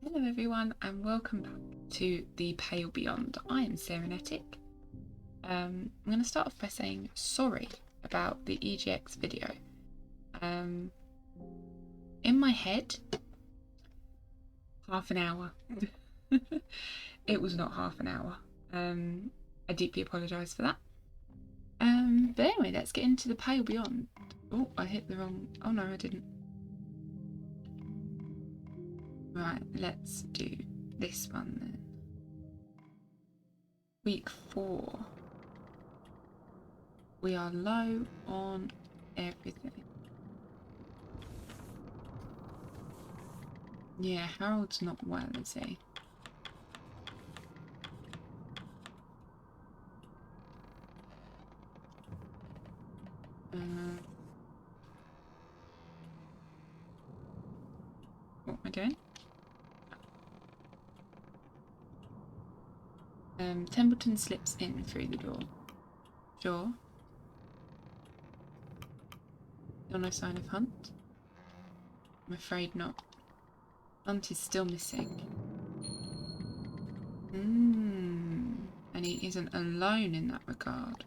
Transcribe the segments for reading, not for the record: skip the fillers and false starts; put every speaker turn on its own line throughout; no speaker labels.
Hello everyone and welcome back to the Pale Beyond. I am Serenetic. I'm going to start off by saying sorry about the EGX video. In my head, half an hour. It was not half an hour. I deeply apologise for that. But anyway, let's get into the Pale Beyond. Oh, I hit the wrong... Oh no, I didn't. Right, let's do this one then. Week 4. We are low on everything. Yeah, Harold's not well, is he? What am I doing? Templeton slips in through the door. Sure. Still no sign of Hunt? I'm afraid not. Hunt is still missing. And he isn't alone in that regard.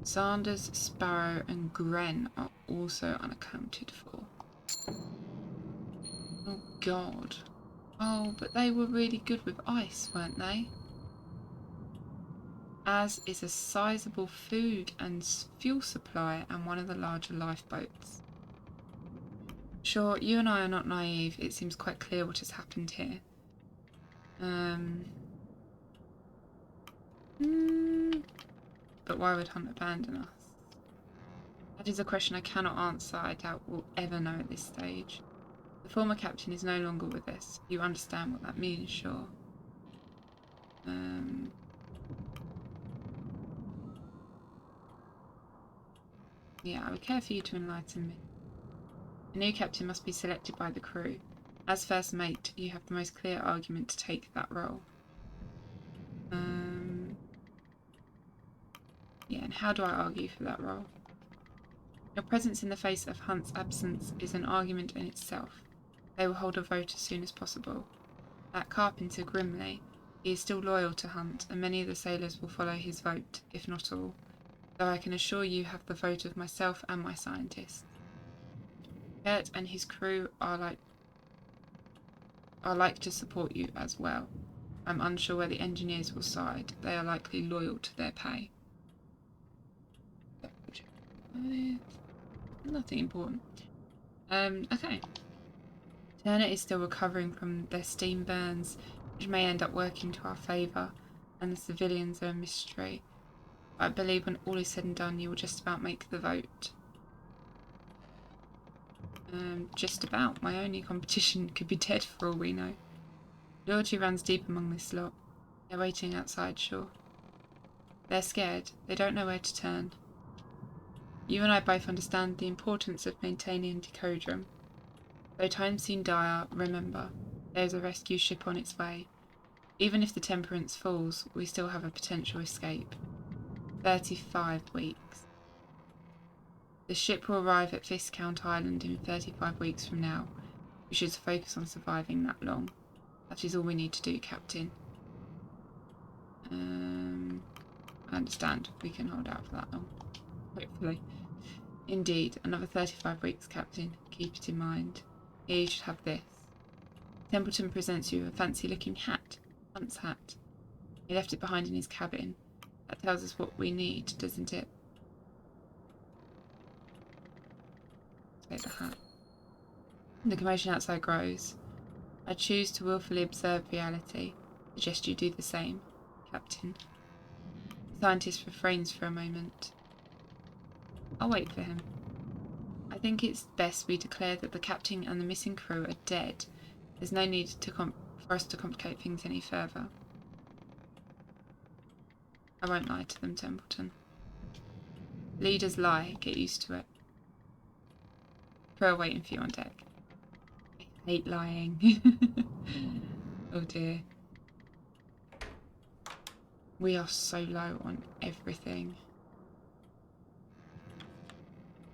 Sanders, Sparrow and Gren are also unaccounted for. Oh god. Oh, but they were really good with ice, weren't they? As is a sizable food and fuel supply and one of the larger lifeboats. Sure, you and I are not naive. It seems quite clear what has happened here. But why would Hunt abandon us? That is a question I cannot answer. I doubt we'll ever know at this stage. The former captain is no longer with us. You understand what that means, sure. Yeah, I would care for you to enlighten me. A new captain must be selected by the crew. As first mate, you have the most clear argument to take that role. Yeah, and how do I argue for that role? Your presence in the face of Hunt's absence is an argument in itself. They will hold a vote as soon as possible. That carpenter, Grimley, he is still loyal to Hunt, and many of the sailors will follow his vote, if not all. Though I can assure you have the vote of myself and my scientists. Kurt and his crew are like to support you as well. I'm unsure where the engineers will side. They are likely loyal to their pay. Nothing important. Okay. Turner is still recovering from their steam burns, which may end up working to our favour, and the civilians are a mystery. But I believe when all is said and done, you will just about make the vote. Just about. My only competition could be dead for all we know. Loyalty runs deep among this lot. They're waiting outside, sure. They're scared. They don't know where to turn. You and I both understand the importance of maintaining Decodrum. Though times seem dire, remember, there is a rescue ship on its way. Even if the Temperance falls, we still have a potential escape. 35 weeks. The ship will arrive at Viscount Island in 35 weeks from now. We should focus on surviving that long. That is all we need to do, Captain. I understand. We can hold out for that long. Hopefully. Indeed, another 35 weeks, Captain. Keep it in mind. Here, you should have this. Templeton presents you a fancy-looking hat. Hunt's hat. He left it behind in his cabin. That tells us what we need, doesn't it? Take the hat. The commotion outside grows. I choose to willfully observe reality. Suggest you do the same, Captain. The scientist refrains for a moment. I'll wait for him. I think it's best we declare that the captain and the missing crew are dead. There's no need for us to complicate things any further. I won't lie to them, Templeton. Leaders lie. Get used to it. Crow waiting for you on deck. I hate lying. Oh dear. We are so low on everything.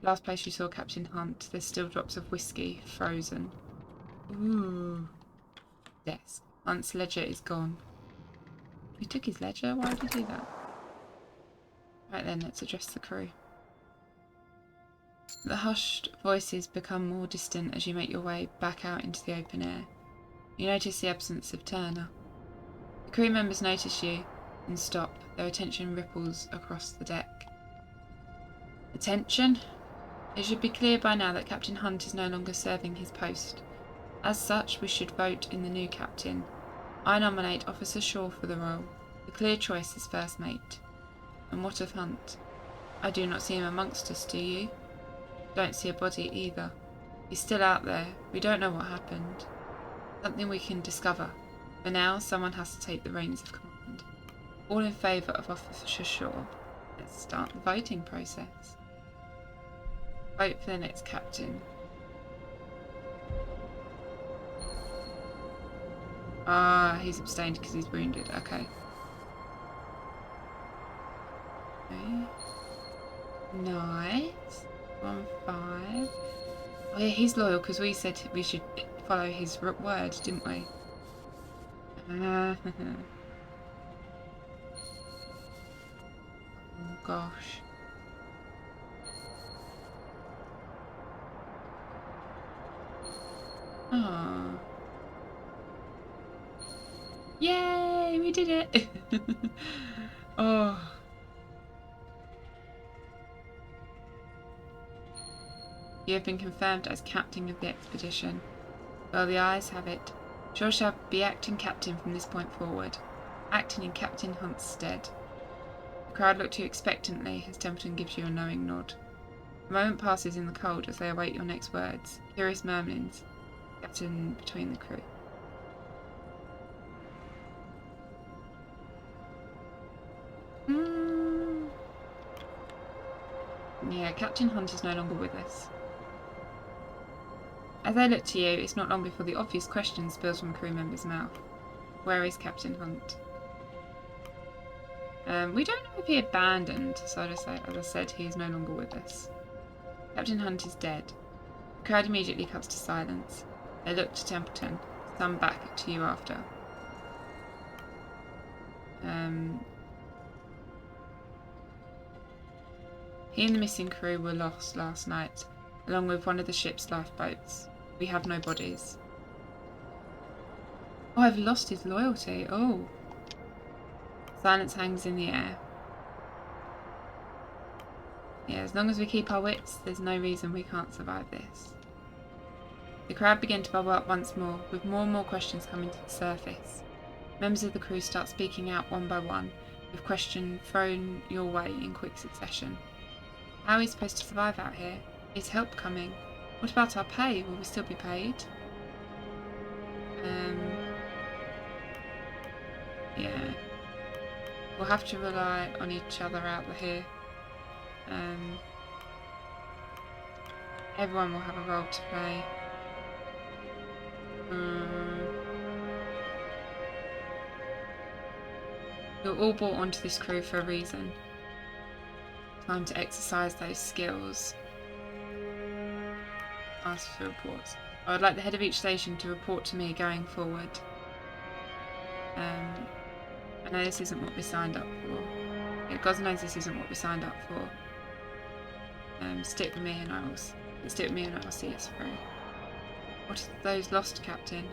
Last place you saw Captain Hunt, there's still drops of whiskey, frozen. Ooh. desk. Hunt's ledger is gone. He took his ledger? Why would he do that? Right then, let's address the crew. The hushed voices become more distant as you make your way back out into the open air. You notice the absence of Turner. The crew members notice you and stop. Their attention ripples across the deck. Attention! It should be clear by now that Captain Hunt is no longer serving his post. As such, we should vote in the new captain. I nominate Officer Shaw for the role. The clear choice is first mate. And what of Hunt? I do not see him amongst us, do you? Don't see a body either. He's still out there. We don't know what happened. Something we can discover. For now, someone has to take the reins of command. All in favour of Officer Shaw. Let's start the voting process. Vote for the next captain. Ah, he's abstained because he's wounded. Okay. Nice. 1-5. Oh yeah, he's loyal because we said we should follow his word, didn't we? Oh gosh. Oh. Yay, we did it! Oh. You have been confirmed as captain of the expedition. Well, the ayes have it. Shaw shall be acting captain from this point forward, acting in Captain Hunt's stead. The crowd look to you expectantly as Templeton gives you a knowing nod. A moment passes in the cold as they await your next words. Curious murmurings scattered between the crew. Yeah, Captain Hunt is no longer with us. As I look to you, it's not long before the obvious question spills from a crew member's mouth. Where is Captain Hunt? We don't know if he abandoned, so as I said, he is no longer with us. Captain Hunt is dead. The crowd immediately cuts to silence. They look to Templeton, some back to you after. He and the missing crew were lost last night, along with one of the ship's lifeboats. We have no bodies. Oh, I've lost his loyalty. Oh. Silence hangs in the air. Yeah, as long as we keep our wits, there's no reason we can't survive this. The crowd begin to bubble up once more, with more and more questions coming to the surface. Members of the crew start speaking out one by one, with questions thrown your way in quick succession. How are we supposed to survive out here? Is help coming? What about our pay? Will we still be paid? Yeah. We'll have to rely on each other out here. Everyone will have a role to play. You're all brought onto this crew for a reason. Time to exercise those skills. Ask for reports. I would like the head of each station to report to me going forward. I know this isn't what we signed up for. Yeah, God knows this isn't what we signed up for. Stick with me and I will see us through. What are those lost, Captain?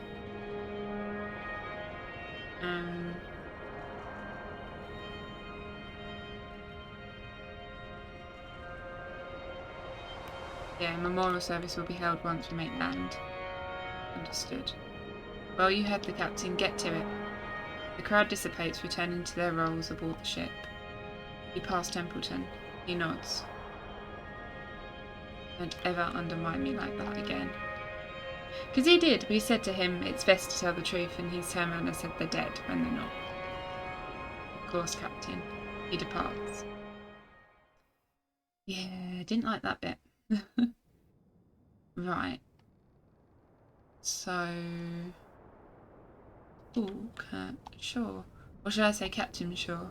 Yeah, memorial service will be held once we make land. Understood. Well, you heard the captain. Get to it. The crowd dissipates, returning to their roles aboard the ship. You pass Templeton. He nods. Don't ever undermine me like that again. Because he did. We said to him, it's best to tell the truth, and he's turned around and said they're dead when they're not. Of course, Captain. He departs. Yeah, didn't like that bit. Right. So... Ooh, Shaw. Or should I say Captain Shaw?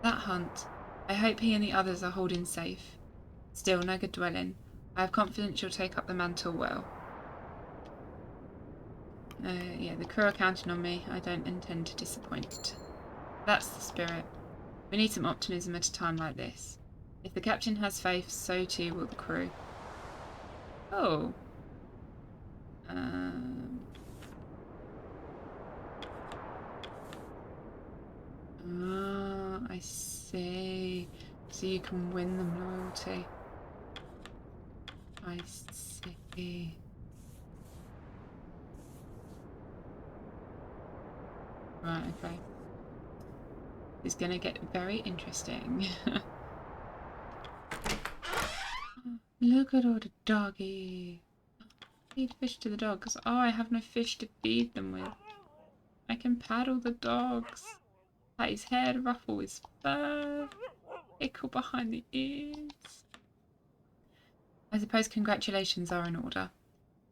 That Hunt. I hope he and the others are holding safe. Still, no good dwelling. I have confidence you'll take up the mantle well. Yeah, the crew are counting on me. I don't intend to disappoint. That's the spirit. We need some optimism at a time like this. If the captain has faith, so too will the crew. Oh. I see. So you can win them loyalty. I see. Right, okay. It's gonna get very interesting. Look at all the doggy. Feed fish to the dogs. Oh, I have no fish to feed them with. I can paddle the dogs. Pat his head, ruffle his fur, tickle behind the ears. I suppose congratulations are in order.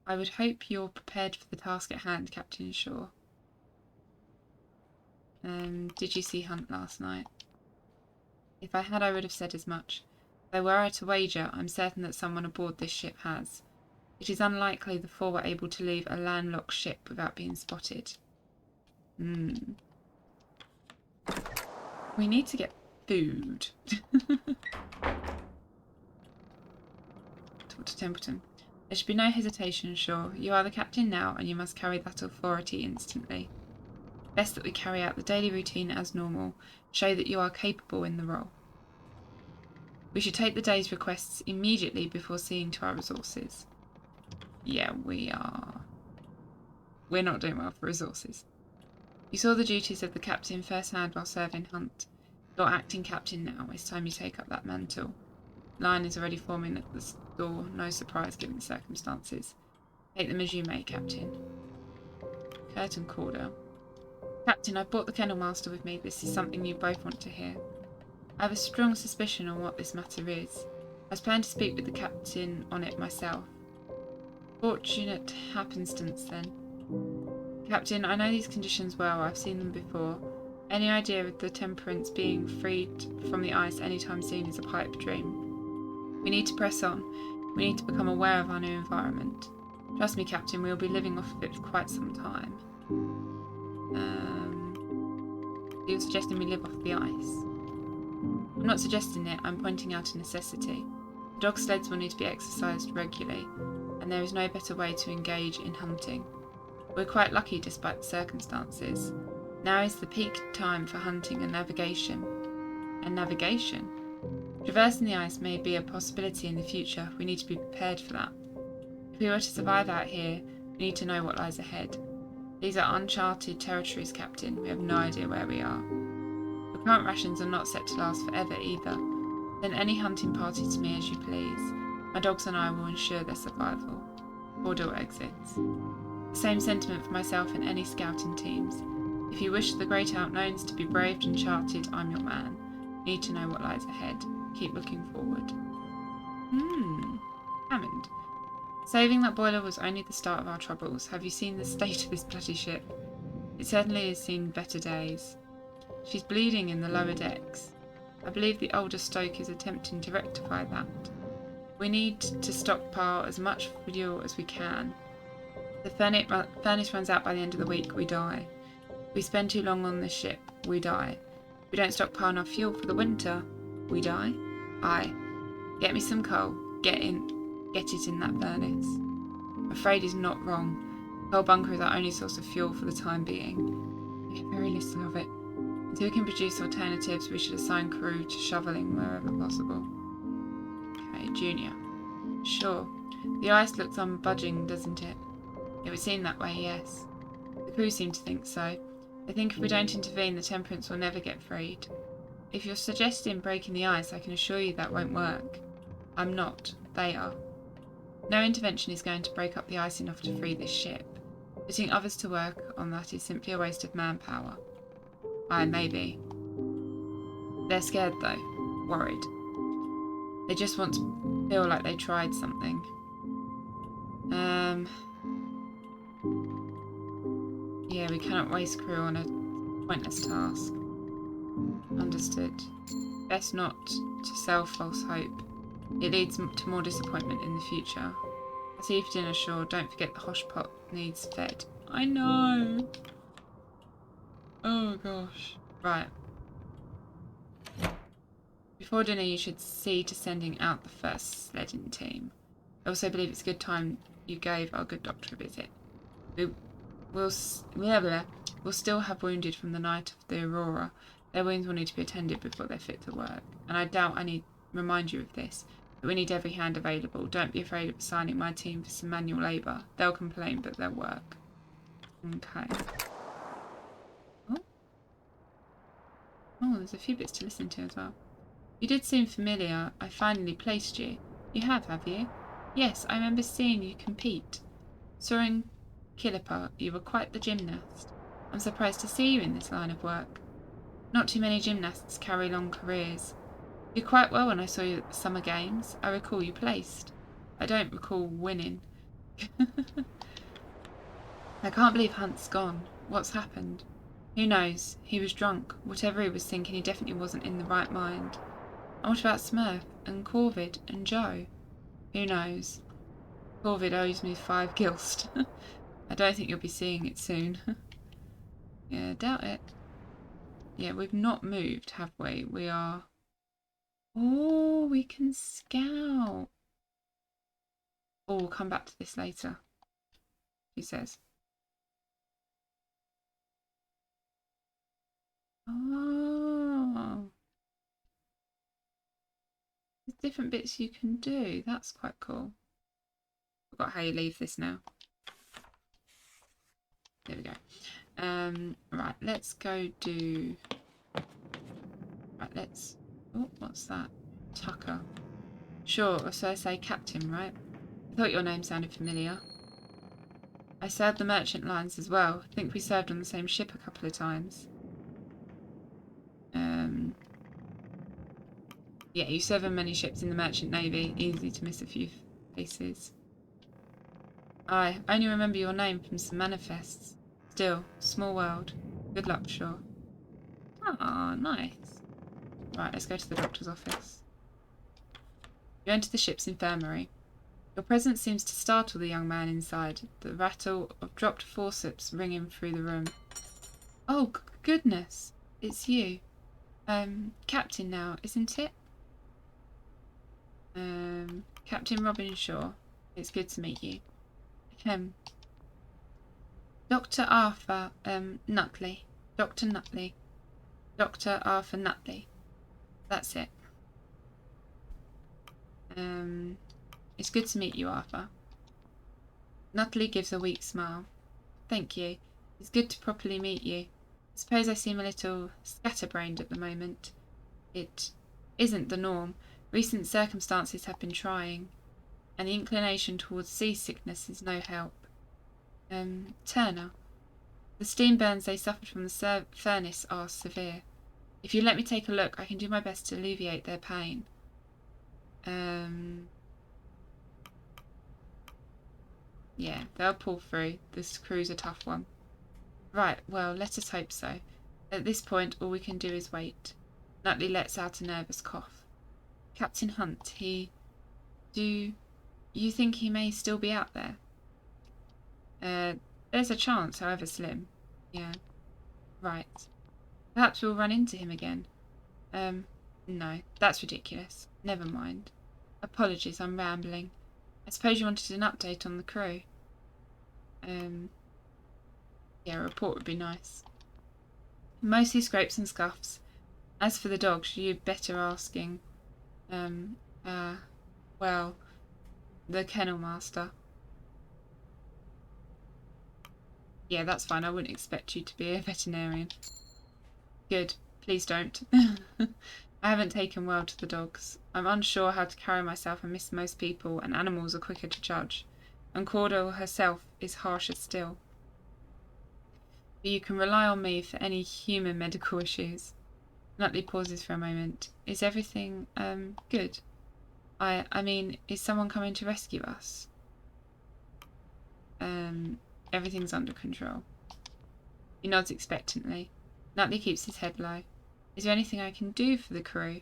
I would hope you're prepared for the task at hand, Captain Shaw. Did you see Hunt last night? If I had, I would have said as much. Though were I to wager, I'm certain that someone aboard this ship has. It is unlikely the four were able to leave a landlocked ship without being spotted. We need to get food. Talk to Templeton. There should be no hesitation, Shaw. You are the captain now, and you must carry that authority instantly. Best that we carry out the daily routine as normal. Show that you are capable in the role. We should take the day's requests immediately before seeing to our resources. Yeah, we are. We're not doing well for resources. You saw the duties of the captain firsthand while serving Hunt. You're acting captain now. It's time you take up that mantle. Line is already forming at the door. No surprise given the circumstances. Take them as you may, Captain. Curtin Calder. Captain, I've brought the Kennel Master with me. This is something you both want to hear. I have a strong suspicion on what this matter is. I was planning to speak with the captain on it myself. Fortunate happenstance, then. Captain, I know these conditions well. I've seen them before. Any idea of the Temperance being freed from the ice anytime soon is a pipe dream. We need to press on. We need to become aware of our new environment. Trust me, Captain, we will be living off of it for quite some time. You're suggesting we live off the ice? I'm not suggesting it, I'm pointing out a necessity. Dog sleds will need to be exercised regularly, and there is no better way to engage in hunting. We're quite lucky despite the circumstances. Now is the peak time for hunting and navigation. And navigation? Traversing the ice may be a possibility in the future. We need to be prepared for that. If we were to survive out here, we need to know what lies ahead. These are uncharted territories, Captain. We have no idea where we are. The current rations are not set to last forever either. Send any hunting party to me as you please. My dogs and I will ensure their survival. Bordeaux exits. The same sentiment for myself and any scouting teams. If you wish the great unknowns to be braved and charted, I'm your man. Need to know what lies ahead. Keep looking forward. Hammond. Saving that boiler was only the start of our troubles. Have you seen the state of this bloody ship? It certainly has seen better days. She's bleeding in the lower decks. I believe the older Stoke is attempting to rectify that. We need to stockpile as much fuel as we can. The furnace runs out by the end of the week, we die. We spend too long on this ship, we die. We don't stockpile enough fuel for the winter, we die. Aye. Get me some coal. Get it in that furnace. I'm afraid he's not wrong. Coal bunker is our only source of fuel for the time being. We get very little of it. Until we can produce alternatives, we should assign crew to shoveling wherever possible. Okay, Junior. Sure. The ice looks unbudging, doesn't it? It would seem that way, yes. The crew seem to think so. They think if we don't intervene, the Temperance will never get freed. If you're suggesting breaking the ice, I can assure you that won't work. I'm not. They are. No intervention is going to break up the ice enough to free this ship. Putting others to work on that is simply a waste of manpower. Aye, maybe. They're scared though. Worried. They just want to feel like they tried something. Yeah, we cannot waste crew on a pointless task. Understood. Best not to sell false hope. It leads to more disappointment in the future. I'll see you for dinner, Shaw. Don't forget the hosh pot needs fed. I know. Oh gosh. Right. Before dinner, you should see to sending out the first sledding team. I also believe it's a good time you gave our good doctor a visit. We'll still have wounded from the night of the Aurora. Their wounds will need to be attended before they're fit to work. And I doubt I need to remind you of this, but we need every hand available. Don't be afraid of assigning my team for some manual labour. They'll complain, but they'll work. Okay. Oh, there's a few bits to listen to as well. You did seem familiar. I finally placed you. You have you? Yes, I remember seeing you compete. Soaring Killipar, you were quite the gymnast. I'm surprised to see you in this line of work. Not too many gymnasts carry long careers. You did quite well when I saw you at the Summer Games. I recall you placed. I don't recall winning. I can't believe Hunt's gone. What's happened? Who knows? He was drunk. Whatever he was thinking, he definitely wasn't in the right mind. And what about Smurf and Corvid and Joe? Who knows? Corvid owes me 5 gilst. I don't think you'll be seeing it soon. Yeah, doubt it. Yeah, we've not moved, have we? We are... Oh, we can scout. Oh, we'll come back to this later, she says. Oh. There's different bits you can do. That's quite cool. Forgot how you leave this now. There we go. Right, let's go do... Right, let's... Oh, what's that? Tucker. Sure, or so I say Captain, right? I thought your name sounded familiar. I served the merchant lines as well. I think we served on the same ship a couple of times. Yeah, you serve on many ships in the merchant navy. Easy to miss a few faces. I only remember your name from some manifests. Still, small world. Good luck, sure. Ah, nice. Right, let's go to the doctor's office. You enter the ship's infirmary. Your presence seems to startle the young man inside, the rattle of dropped forceps ringing through the room. Oh, goodness. It's you. Captain now, isn't it? Captain Robin Shaw. It's good to meet you. Dr. Arthur, Nutley. Dr. Nutley. Dr. Arthur Nutley. That's it. It's good to meet you, Arthur. Nutley gives a weak smile. Thank you. It's good to properly meet you. I suppose I seem a little scatterbrained at the moment. It isn't the norm. Recent circumstances have been trying, and the inclination towards seasickness is no help. Turner. The steam burns they suffered from the furnace are severe. If you let me take a look, I can do my best to alleviate their pain. Yeah, they'll pull through. This crew's a tough one. Right, well, let us hope so. At this point, all we can do is wait. Nutley lets out a nervous cough. Captain Hunt, do you think he may still be out there? There's a chance, however slim. Yeah. Right. Perhaps we'll run into him again. No, that's ridiculous. Never mind. Apologies, I'm rambling. I suppose you wanted an update on the crew. Yeah, a report would be nice. Mostly scrapes and scuffs. As for the dogs, you'd better asking, well, the kennel master. Yeah, that's fine. I wouldn't expect you to be a veterinarian. Good. Please don't. I haven't taken well to the dogs. I'm unsure how to carry myself and miss most people, and animals are quicker to judge. And Caudle herself is harsher still. But you can rely on me for any human medical issues. Nutley pauses for a moment. Is everything, good? I mean, is someone coming to rescue us? Everything's under control. He nods expectantly. Nutley keeps his head low. Is there anything I can do for the crew?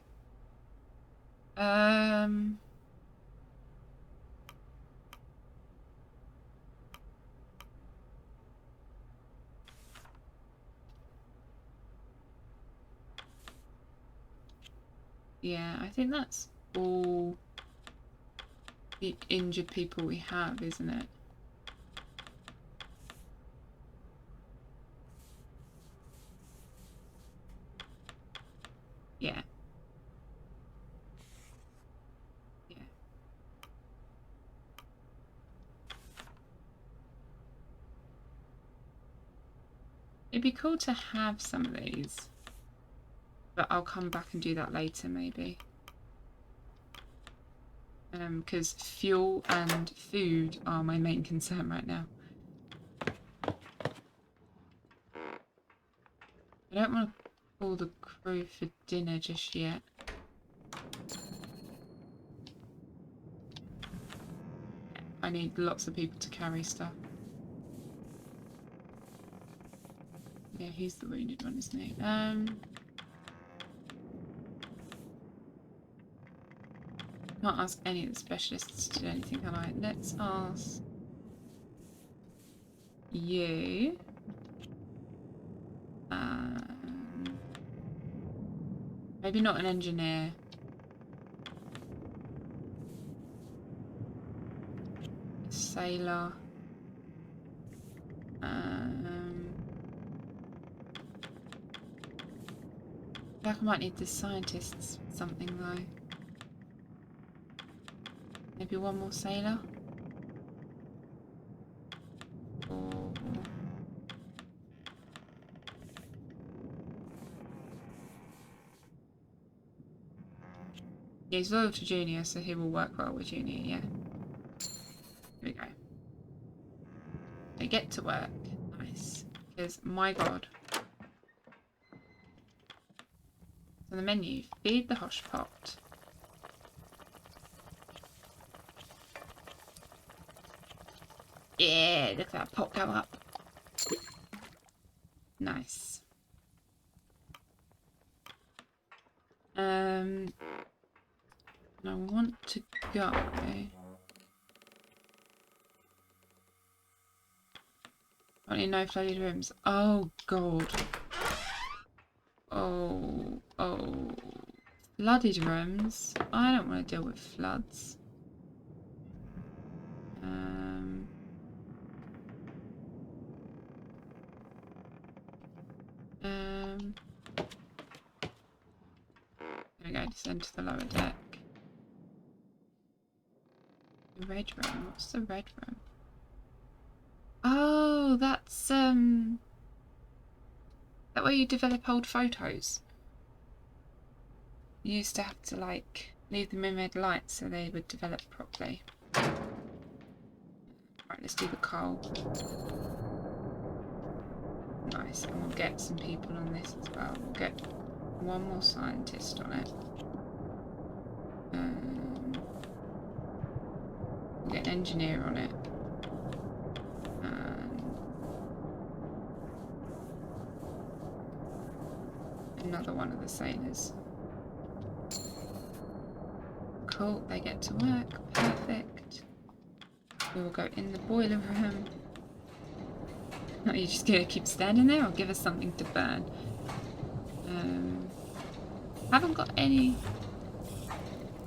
Yeah, I think that's all the injured people we have, isn't it? Yeah. Yeah. It'd be cool to have some of these. But I'll come back and do that later, maybe. Because fuel and food are my main concern right now. I don't want to call the crew for dinner just yet. I need lots of people to carry stuff. Yeah, he's the wounded one, isn't he? Can't ask any of the specialists to do anything, can I? Let's ask you. Maybe not an engineer. A sailor. I feel like I might need the scientists for something though. Maybe one more sailor? Or... yeah, he's loyal to Junior, so he will work well with Junior, yeah. Here we go. They get to work. Nice. Because, my god. On the menu, feed the hosh pot. Yeah, look at that pot go up. Nice. And I want to go. Only no flooded rooms. Oh god. Oh. Flooded rooms? I don't want to deal with floods. There we go, descend to the lower deck. The red room? What's the red room? Oh, that's that way you develop old photos. You used to have to like leave them in red light so they would develop properly. Right, let's do the coal. Nice, and we'll get some people on this as well. We'll get one more scientist on it. We'll get an engineer on it. And another one of the sailors. Cool, they get to work. Perfect. We will go in the boiler room. Are you just gonna keep standing there or give us something to burn? Haven't got any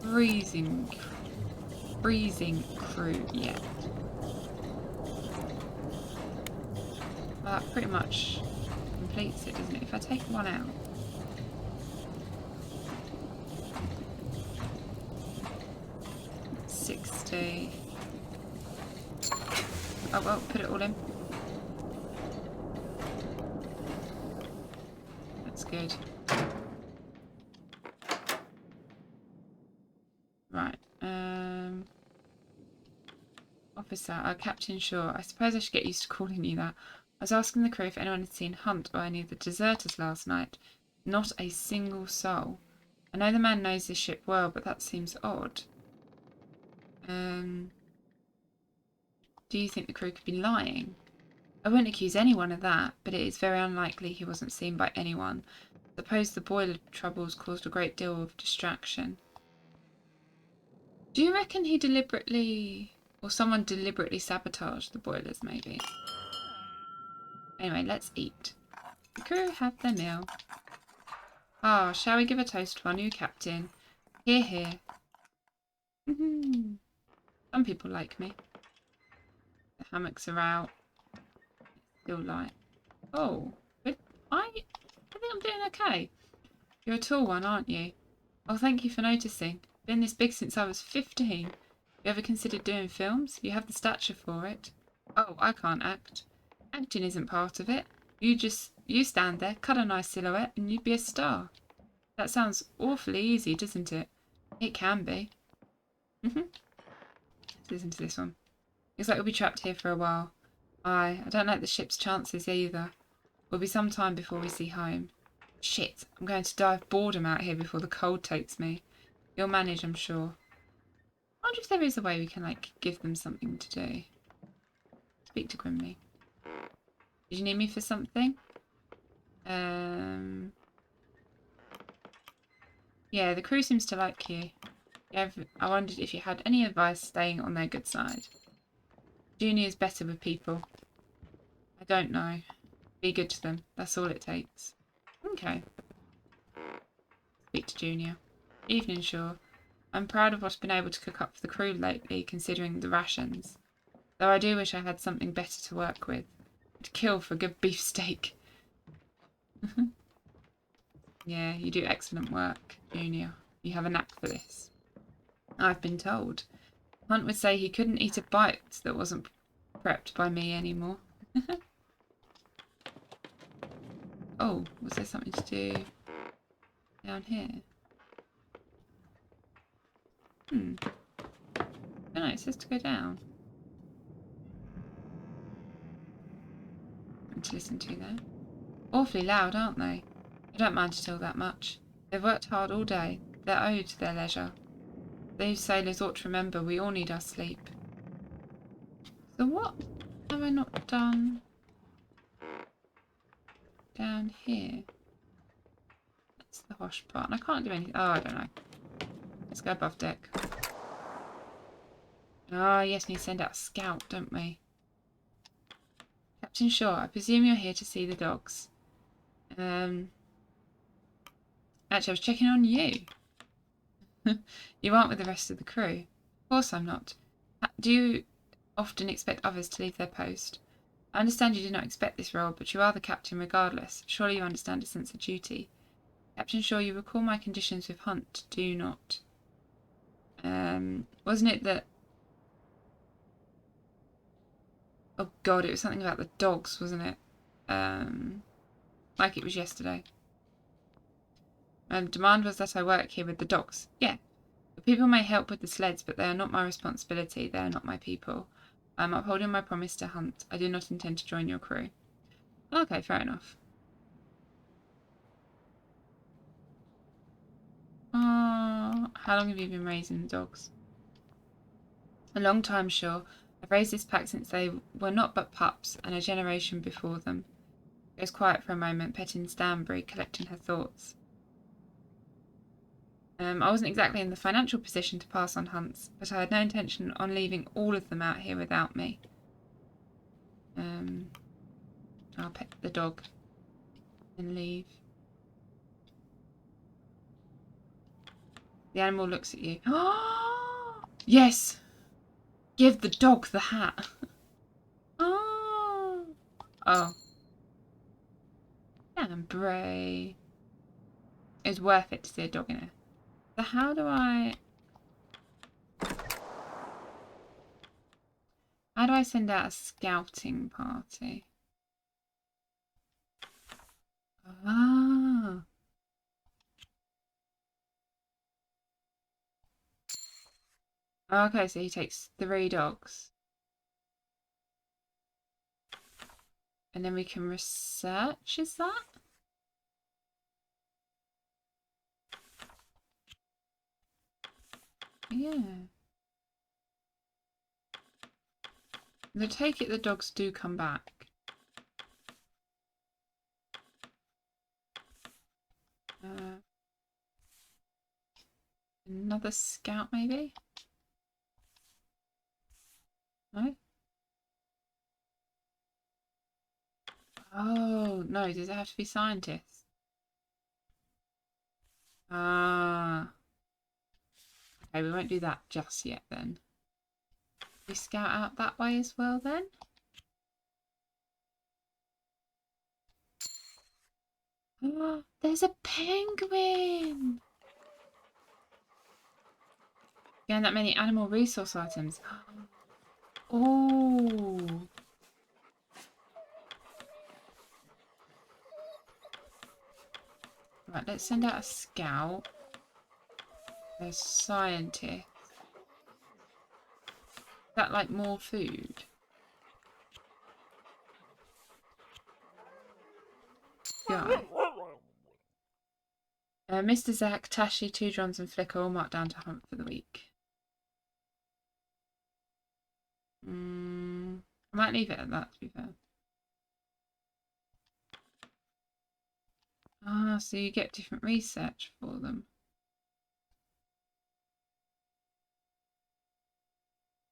freezing crew yet. Well, that pretty much completes it, doesn't it? If I take one out. $60. Oh well, put it all in. That's good. Right. Officer, Captain Shaw. I suppose I should get used to calling you that. I was asking the crew if anyone had seen Hunt or any of the deserters last night. Not a single soul. I know the man knows this ship well, but that seems odd. Do you think the crew could be lying? I wouldn't accuse anyone of that, but it is very unlikely he wasn't seen by anyone. I suppose the boiler troubles caused a great deal of distraction. Do you reckon he deliberately... or someone deliberately sabotaged the boilers, maybe? Anyway, let's eat. The crew have their meal. Ah, shall we give a toast to our new captain? Here, here. Some people like me. The hammocks are out. It's still light. Oh, but I think I'm doing okay. You're a tall one, aren't you? Oh, thank you for noticing. Been this big since I was 15. You ever considered doing films? You have the stature for it. Oh, I can't act. Acting isn't part of it. You stand there, cut a nice silhouette, and you'd be a star. That sounds awfully easy, doesn't it? It can be. Let's listen to this one. Looks like we'll be trapped here for a while. I don't like the ship's chances either. Will be some time before we see home. Shit, I'm going to die of boredom out here before the cold takes me. You'll manage, I'm sure. I wonder if there is a way we can, like, give them something to do. Speak to Grimly. Did you need me for something? Yeah, the crew seems to like you. I wondered if you had any advice staying on their good side. Junior's better with people. I don't know. Be good to them. That's all it takes. Okay. Speak to Junior. Evening, Shaw. I'm proud of what I've been able to cook up for the crew lately, considering the rations. Though I do wish I had something better to work with. I'd kill for a good beefsteak. Yeah, you do excellent work, Junior. You have a knack for this. I've been told. Hunt would say he couldn't eat a bite that wasn't prepped by me anymore. Oh, was there something to do down here? Oh no, it says to go down. Something to listen to there. Awfully loud, aren't they? I don't mind it all that much. They've worked hard all day. They're owed their leisure. These sailors ought to remember we all need our sleep. So what have I not done down here? That's the hosh part. And I can't do anything. Oh, I don't know. Let's go above deck. Ah, yes, we need to send out a scout, don't we? Captain Shaw, I presume you're here to see the dogs. Actually, I was checking on you. You aren't with the rest of the crew. Of course I'm not. Do you often expect others to leave their post? I understand you did not expect this role, but you are the captain regardless. Surely you understand a sense of duty. Captain Shaw, you recall my conditions with Hunt, do you not? Wasn't it that... Oh god, it was something about the dogs, wasn't it? Like it was yesterday. Demand was that I work here with the dogs. Yeah. The people may help with the sleds, but they are not my responsibility. They are not my people. I am upholding my promise to Hunt. I do not intend to join your crew. Okay, fair enough. How long have you been raising the dogs? A long time, sure. I've raised this pack since they were not but pups, and a generation before them. Goes quiet for a moment, petting Stanbury, collecting her thoughts. I wasn't exactly in the financial position to pass on Hunts, but I had no intention on leaving all of them out here without me. I'll pet the dog and leave. The animal looks at you. Oh, yes! Give the dog the hat. Oh. Oh. Stanbury. It's worth it to see a dog in it. So how do I send out a scouting party? Ah. Okay, so he takes 3 dogs. And then we can research, is that? Yeah. I take it the dogs do come back. Another scout, maybe? No? Oh, no. Does it have to be scientists? Ah. Okay, we won't do that just yet then. We scout out that way as well then. Oh, there's a penguin! Getting that many animal resource items. Oh! Right, let's send out a scout. There's scientists. Is that like more food? Guy. Mr. Zach, Tashi, Two Johns and Flicker all marked down to hunt for the week. I might leave it at that, to be fair. Ah, so you get different research for them.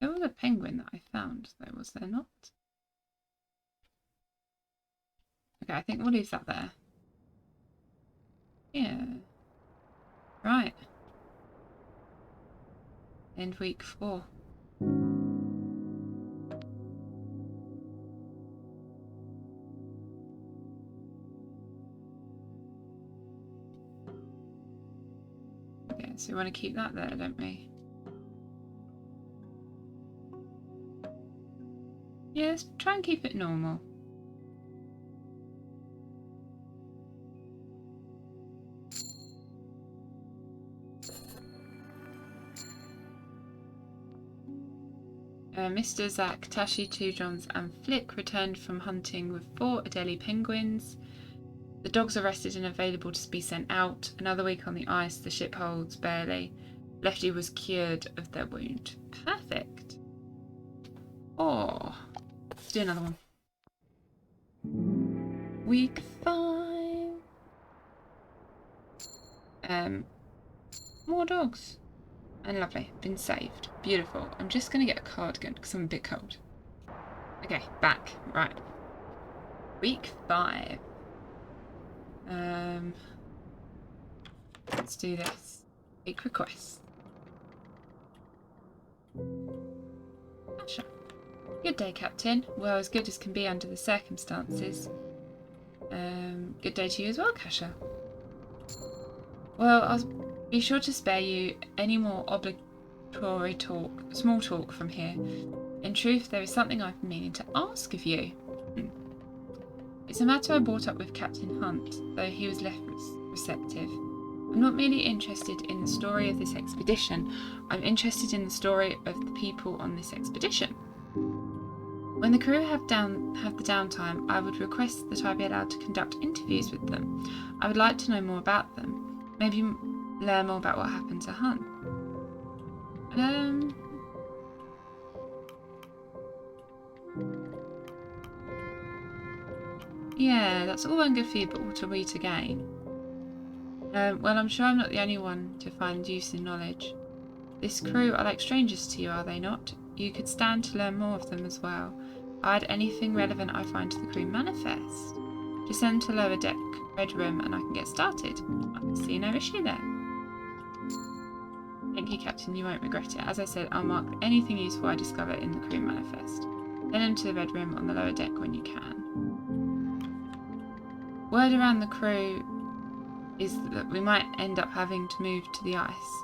There was a penguin that I found, though, was there not? Okay, I think we'll leave that there. Yeah. Right. End week 4. Okay, so we want to keep that there, don't we? Yeah, let's try and keep it normal. Mr. Zach, Tashi, Two Johns and Flick returned from hunting with 4 Adelie penguins. The dogs are rested and available to be sent out. Another week on the ice, the ship holds barely. Lefty was cured of their wound. Perfect. Oh, let's do another one. Week 5. More dogs. And lovely. Been saved. Beautiful. I'm just going to get a cardigan because I'm a bit cold. Okay, back. Right. Week 5. Let's do this. Make request. Kasha. Good day, Captain. Well, as good as can be under the circumstances. Good day to you as well, Kasha. Well, I'll be sure to spare you any more obligatory small talk from here. In truth, there is something I've been meaning to ask of you. It's a matter I brought up with Captain Hunt, though he was less receptive. I'm not merely interested in the story of this expedition, I'm interested in the story of the people on this expedition. When the crew have the downtime, I would request that I be allowed to conduct interviews with them. I would like to know more about them. Maybe learn more about what happened to Hunt. Yeah, that's all well and good for you, but what are we to gain? Well, I'm sure I'm not the only one to find use in knowledge. This crew are like strangers to you, are they not? You could stand to learn more of them as well. I'll add anything relevant I find to the crew manifest. Descend to lower deck, red room, and I can get started. I see no issue there. Thank you, Captain, you won't regret it. As I said, I'll mark anything useful I discover in the crew manifest. Then into the red room on the lower deck when you can. Word around the crew is that we might end up having to move to the ice,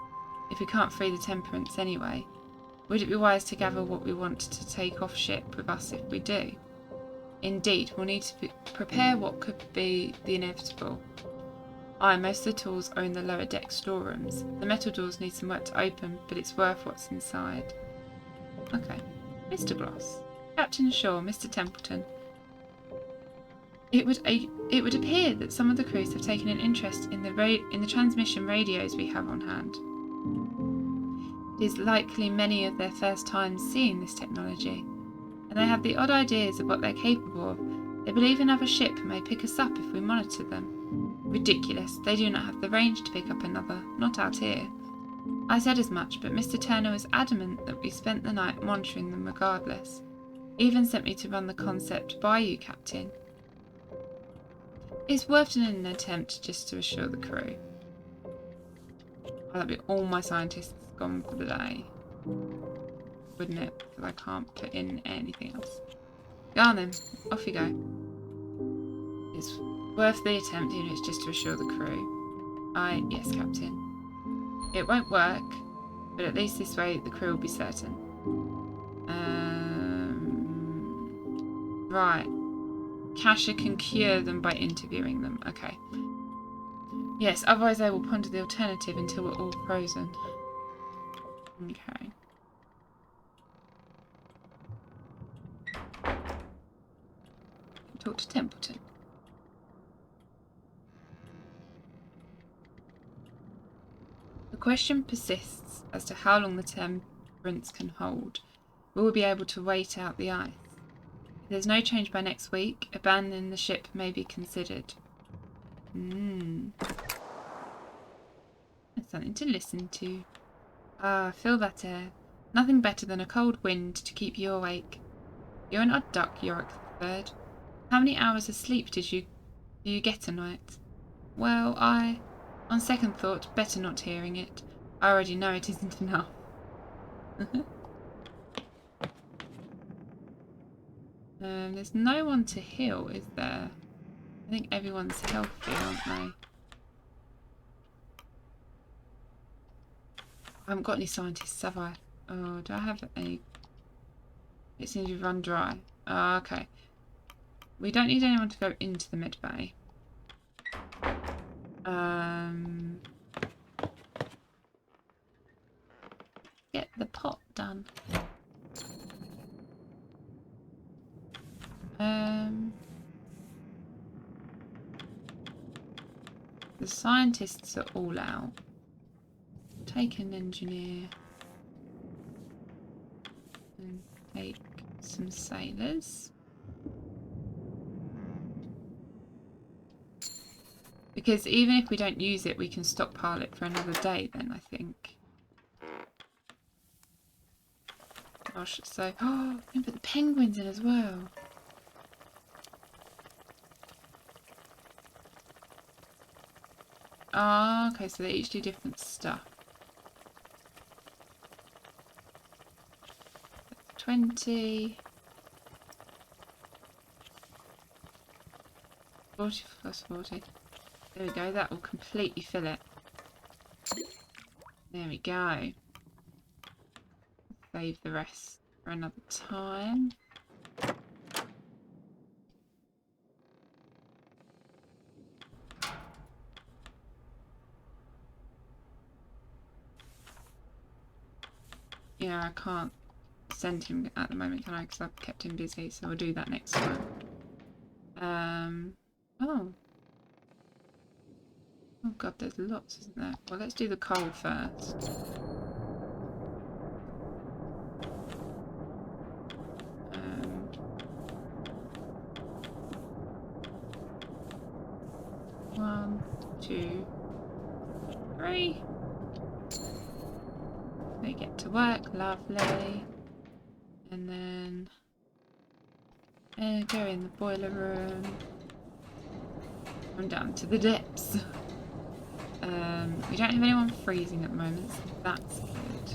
if we can't free the Temperance anyway. Would it be wise to gather what we want to take off ship with us if we do? Indeed, we'll need to prepare what could be the inevitable. Most of the tools are in the lower deck storerooms. The metal doors need some work to open, but it's worth what's inside. Okay. Mr. Gloss. Captain Shaw, Mr. Templeton. It would appear that some of the crews have taken an interest in the transmission radios we have on hand. It is likely many of their first times seeing this technology, and they have the odd ideas of what they're capable of. They believe another ship may pick us up if we monitor them. Ridiculous, they do not have the range to pick up another, not out here. I said as much, but Mr. Turner was adamant that we spent the night monitoring them regardless. He even sent me to run the concept by you, Captain. It's worth an attempt just to assure the crew. Oh, that'd be all my scientists gone for the day. Wouldn't it? Because I can't put in anything else. Go on then. Off you go. It's worth the attempt, even if it's just to assure the crew. Yes, Captain. It won't work, but at least this way the crew will be certain. Right. Kasha can cure them by interviewing them. Okay. Yes, otherwise they will ponder the alternative until we're all frozen. Okay. Talk to Templeton. The question persists as to how long the Temperance can hold. Will we be able to wait out the ice? If there's no change by next week, abandoning the ship may be considered. That's something to listen to. Feel that air. Nothing better than a cold wind to keep you awake. You're an odd duck, Yorick III. How many hours of sleep do you get a night? Well, on second thought, better not hearing it. I already know it isn't enough. There's no one to heal, is there? I think everyone's healthy, aren't they? I haven't got any scientists, have I? Oh, do I have any? It seems to run dry. Oh, okay. We don't need anyone to go into the med bay. Get the pot done. The scientists are all out. Take an engineer. And take some sailors. Because even if we don't use it, we can stockpile it for another day then, I think. Gosh, so... Oh, we can put the penguins in as well. Oh, okay, so they each do different stuff. 20... 40 plus 40. There we go, that will completely fill it. There we go. Save the rest for another time. Yeah, I can't send him at the moment, can I? Because I've kept him busy, so we'll do that next time. Oh. Oh god, there's lots, isn't there? Well, let's do the coal first. One, two, three. They get to work, lovely. And then go in the boiler room. I'm down to the depths. We don't have anyone freezing at the moment, so that's good.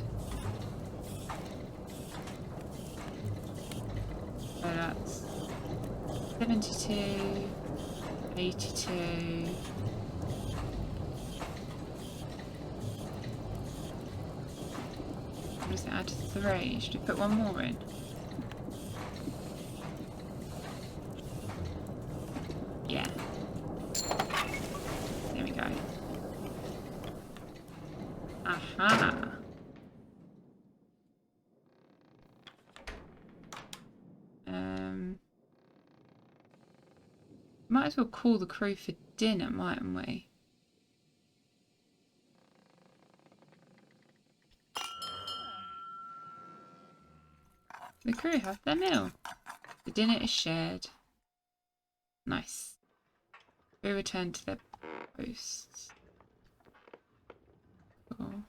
So that's 72, 82. I'm just going to add 3. Should we put one more in? Yeah. There we go. Aha! Might as well call the crew for dinner, mightn't we? The crew have their meal. The dinner is shared. Nice. We return to their posts. Cool.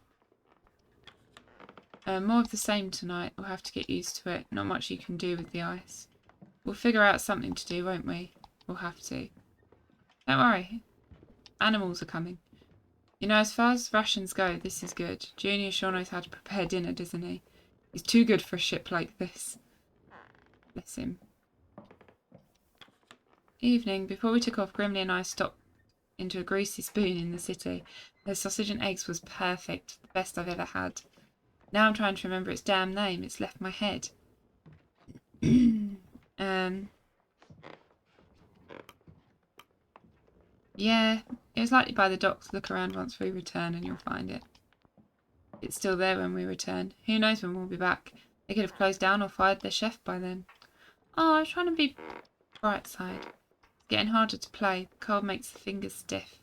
More of the same tonight. We'll have to get used to it. Not much you can do with the ice. We'll figure out something to do, won't we? We'll have to. Don't worry. Animals are coming. You know, as far as rations go, this is good. Junior sure knows how to prepare dinner, doesn't he? He's too good for a ship like this. Bless him. Evening. Before we took off, Grimley and I stopped into a greasy spoon in the city. The sausage and eggs was perfect. The best I've ever had. Now I'm trying to remember its damn name. It's left my head. Yeah, it was likely by the docks. Look around once we return and you'll find it. It's still there when we return. Who knows when we'll be back? They could have closed down or fired their chef by then. Oh, I was trying to be bright side. It's getting harder to play. The cold makes the fingers stiff.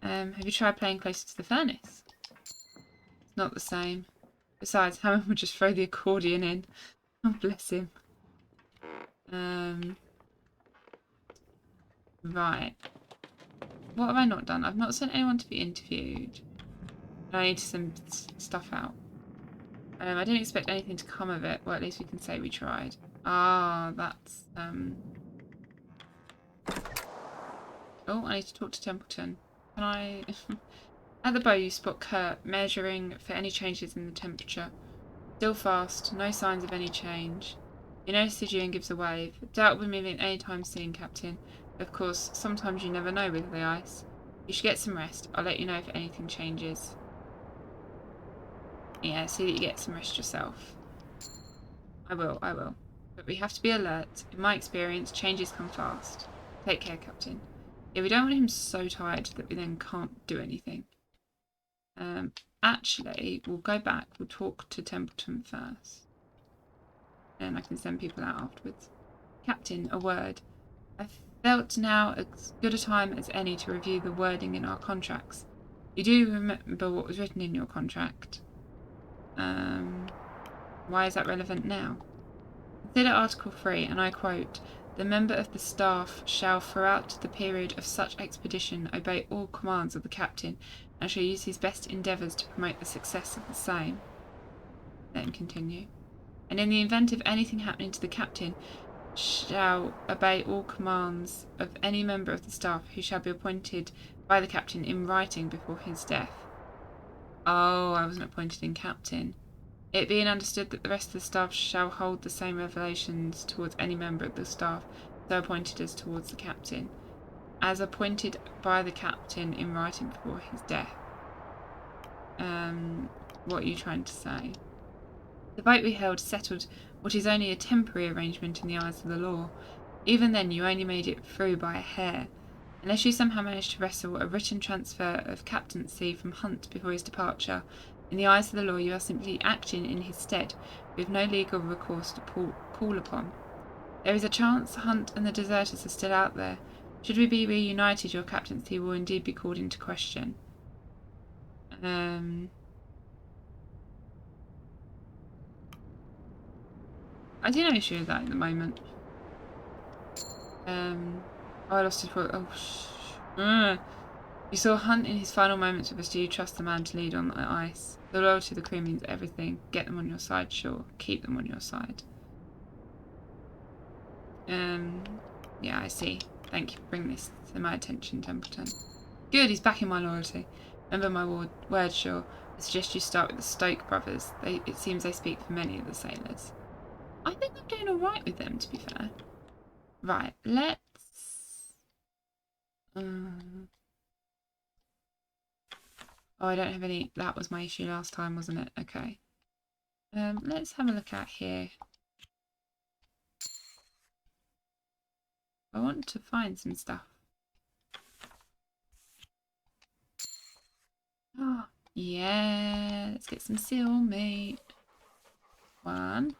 Have you tried playing closer to the furnace? It's not the same. Besides, Hammond would just throw the accordion in. Oh, bless him. Right. What have I not done? I've not sent anyone to be interviewed. I need to send stuff out. I didn't expect anything to come of it. Well, at least we can say we tried. Ah, that's... Oh, I need to talk to Templeton. Can I... At the bow, you spot Kurt measuring for any changes in the temperature. Still fast. No signs of any change. You notice the June gives a wave. Doubt we'll be moving any time soon, Captain. Of course, sometimes you never know with the ice. You should get some rest. I'll let you know if anything changes. Yeah, see that you get some rest yourself. I will. But we have to be alert. In my experience, changes come fast. Take care, Captain. Yeah, we don't want him so tired that we then can't do anything. Actually, we'll go back. We'll talk to Templeton first. And I can send people out afterwards. Captain, a word. I felt now as good a time as any to review the wording in our contracts. You do remember what was written in your contract? Why is that relevant now? Consider Article 3, and I quote, "The member of the staff shall throughout the period of such expedition obey all commands of the captain, and shall use his best endeavours to promote the success of the same." Let him continue. "And in the event of anything happening to the captain, shall obey all commands of any member of the staff who shall be appointed by the captain in writing before his death." Oh, I wasn't appointed in captain. "It being understood that the rest of the staff shall hold the same revelations towards any member of the staff so appointed as towards the captain, as appointed by the captain in writing before his death." What are you trying to say? "The vote we held settled what is only a temporary arrangement in the eyes of the law. Even then you only made it through by a hair. Unless you somehow managed to wrestle a written transfer of captaincy from Hunt before his departure, in the eyes of the law you are simply acting in his stead, with no legal recourse to call upon. There is a chance Hunt and the deserters are still out there. Should we be reunited, your captaincy will indeed be called into question." I do no issue with that at the moment. Oh, I lost his voice. Oh, You saw Hunt in his final moments with us. Do you trust the man to lead on the ice? The loyalty of the crew means everything. Get them on your side, sure. Keep them on your side. Yeah, I see. Thank you for bringing this to my attention, Templeton. Good, he's backing my loyalty. Remember my word, sure. I suggest you start with the Stoke brothers. It seems they speak for many of the sailors. I think I'm doing alright with them, to be fair. Right, let's... Oh, I don't have any... That was my issue last time, wasn't it? Okay. Let's have a look at here. I want to find some stuff. Oh, yeah. Let's get some seal meat. 1,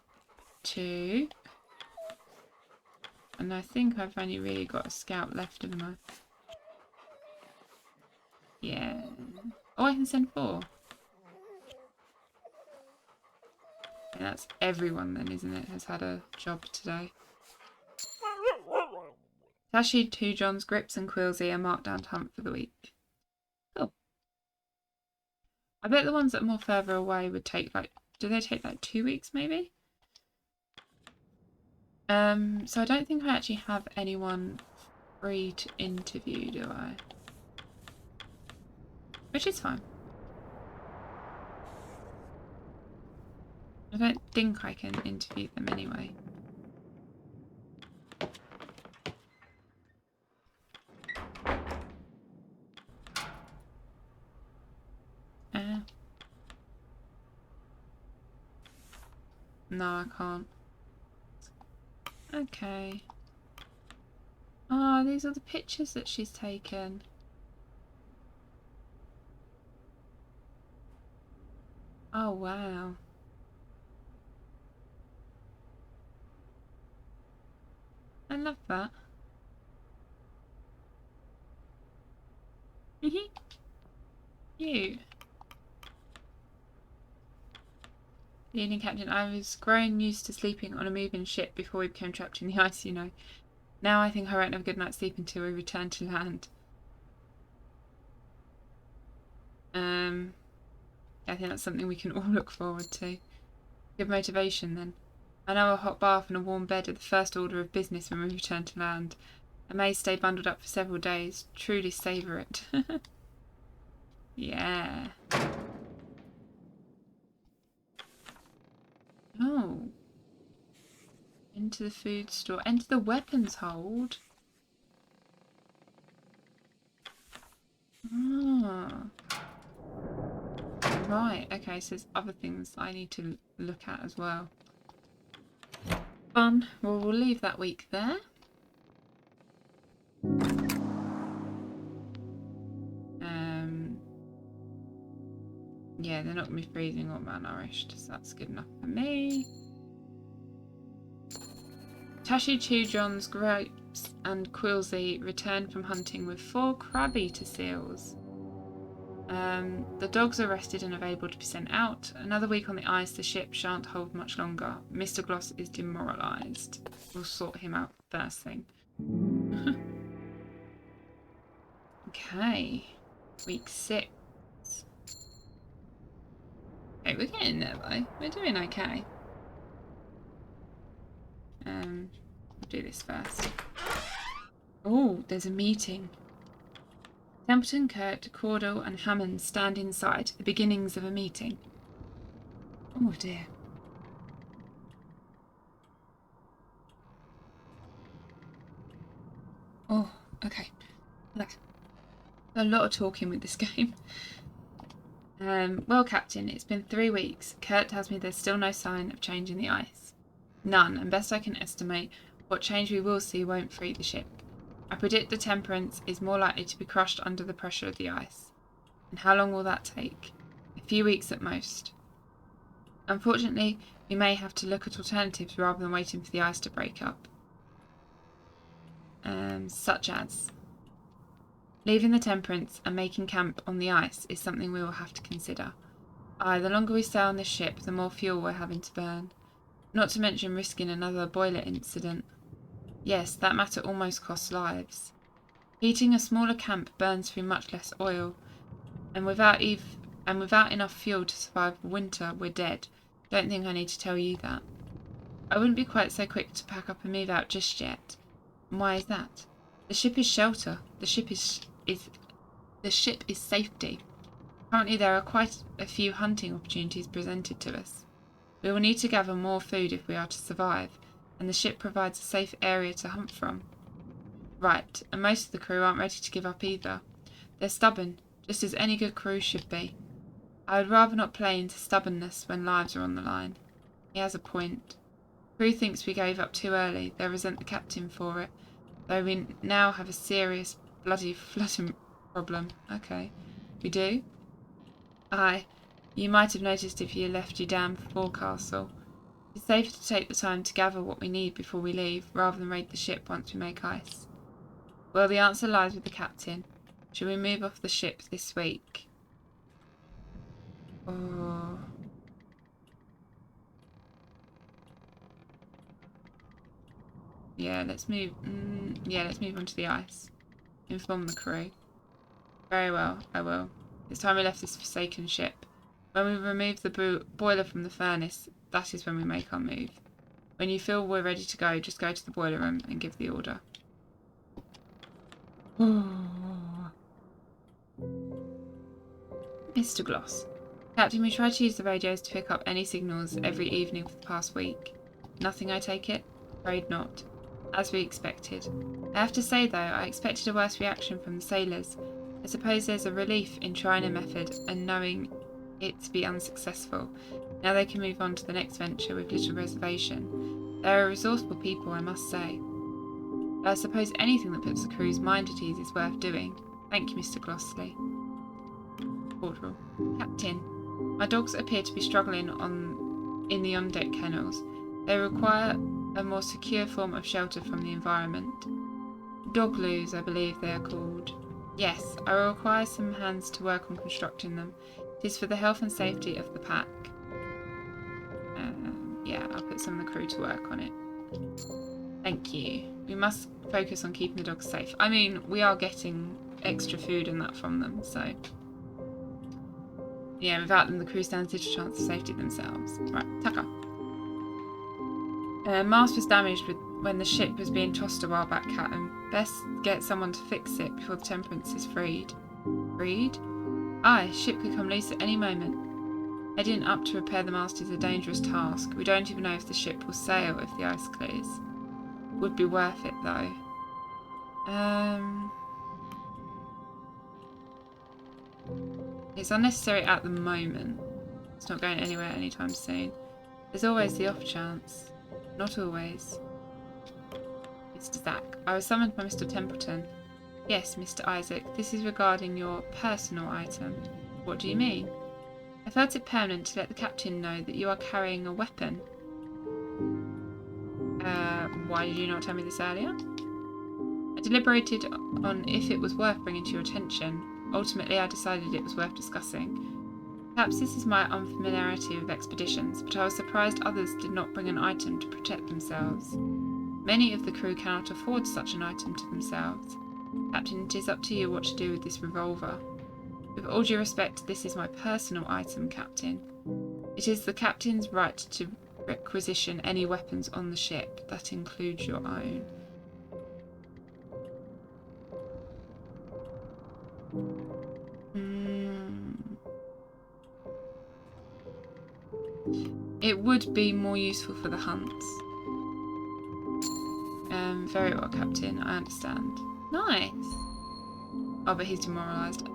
2. And I think I've only really got a scout left, haven't I? Yeah. Oh, I can send 4. Yeah, that's everyone then, isn't it, has had a job today. Tashi, 2 Johns, Grips and Quilsy are marked down to Hunt for the week. Cool. I bet the ones that are more further away would take like... Do they take like 2 weeks maybe? So I don't think I actually have anyone free to interview, do I? which is fine. I don't think I can interview them anyway. No, I can't. Okay. Oh, these are the pictures that she's taken. Oh, wow. I love that. Cute. The Union Captain, I was growing used to sleeping on a moving ship before we became trapped in the ice, you know. Now I think I won't have a good night's sleep until we return to land. I think that's something we can all look forward to. Good motivation then. I know a hot bath and a warm bed are the first order of business when we return to land. I may stay bundled up for several days. Truly savour it. Yeah. Oh. Into the food store. Enter the weapons hold. Ah. Right, okay, so there's other things I need to look at as well. Fun. Well, we'll leave that week there. Yeah, they're not going to be freezing or malnourished, so that's good enough for me. Tashi, Chujons, Grapes and Quilsey return from hunting with 4 crab-eater seals. The dogs are rested and available to be sent out. Another week on the ice, the ship shan't hold much longer. Mr. Gloss is demoralised. We'll sort him out first thing. Okay. Week 6. Okay, we're getting there though. We're doing okay. We'll do this first. Oh, there's a meeting. Templeton, Kurt, Caudle and Hammond stand inside, the beginnings of a meeting. Oh dear. Oh, okay. A lot of talking with this game. Well, Captain, it's been 3 weeks. Kurt tells me there's still no sign of change in the ice. None, and best I can estimate, what change we will see won't free the ship. I predict the Temperance is more likely to be crushed under the pressure of the ice. And how long will that take? A few weeks at most. Unfortunately, we may have to look at alternatives rather than waiting for the ice to break up. Such as... Leaving the Temperance and making camp on the ice is something we will have to consider. Aye, the longer we stay on this ship, the more fuel we're having to burn. Not to mention risking another boiler incident. Yes, that matter almost costs lives. Heating a smaller camp burns through much less oil, and without enough fuel to survive winter, we're dead. Don't think I need to tell you that. I wouldn't be quite so quick to pack up and move out just yet. And why is that? The ship is shelter. The ship is safety. Currently there are quite a few hunting opportunities presented to us. We will need to gather more food if we are to survive, and the ship provides a safe area to hunt from. Right, and most of the crew aren't ready to give up either. They're stubborn, just as any good crew should be. I would rather not play into stubbornness when lives are on the line. He has a point. Crew thinks we gave up too early. They resent the captain for it, though we now have a serious bloody flooding problem. Okay. We do? Aye. You might have noticed if you left your damn forecastle. It's safer to take the time to gather what we need before we leave, rather than raid the ship once we make ice. Well, the answer lies with the captain. Shall we move off the ship this week? Oh. Yeah, let's move. Let's move on to the ice. Inform the crew. Very well, I will. It's time we left this forsaken ship. When we remove the boiler from the furnace, that is when we make our move. When you feel we're ready to go, just go to the boiler room and give the order. Mr. Gloss. Captain, we tried to use the radios to pick up any signals every evening for the past week. Nothing, I take it? Afraid not. As we expected. I have to say, though, I expected a worse reaction from the sailors. I suppose there's a relief in trying a method and knowing it to be unsuccessful. Now they can move on to the next venture with little reservation. They're a resourceful people, I must say. But I suppose anything that puts the crew's mind at ease is worth doing. Thank you, Mr. Glossley. Corporal. Captain, my dogs appear to be struggling in the on-deck kennels. They require a more secure form of shelter from the environment. Dogloos, I believe they are called. Yes, I will require some hands to work on constructing them. It is for the health and safety of the pack. Yeah, I'll put some of the crew to work on it. Thank you. We must focus on keeping the dogs safe. I mean, we are getting extra food and that from them, so... Yeah, without them, the crew stands little chance of safety themselves. Right, Tucker. Mast was damaged when the ship was being tossed a while back, Captain. Best get someone to fix it before the Temperance is freed. Freed? Aye, ship could come loose at any moment. Heading up to repair the mast is a dangerous task. We don't even know if the ship will sail if the ice clears. Would be worth it, though. It's unnecessary at the moment. It's not going anywhere anytime soon. There's always the off chance. Not always. Mr. Zack, I was summoned by Mr. Templeton. Yes, Mr. Isaac, this is regarding your personal item. What do you mean? I felt it pertinent to let the captain know that you are carrying a weapon. Why did you not tell me this earlier? I deliberated on if it was worth bringing to your attention. Ultimately, I decided it was worth discussing. Perhaps this is my unfamiliarity with expeditions, but I was surprised others did not bring an item to protect themselves. Many of the crew cannot afford such an item to themselves. Captain, it is up to you what to do with this revolver. With all due respect, this is my personal item, Captain. It is the captain's right to requisition any weapons on the ship. That includes your own. It would be more useful for the hunts. Very well, Captain. I understand. Nice. Oh, but he's demoralised.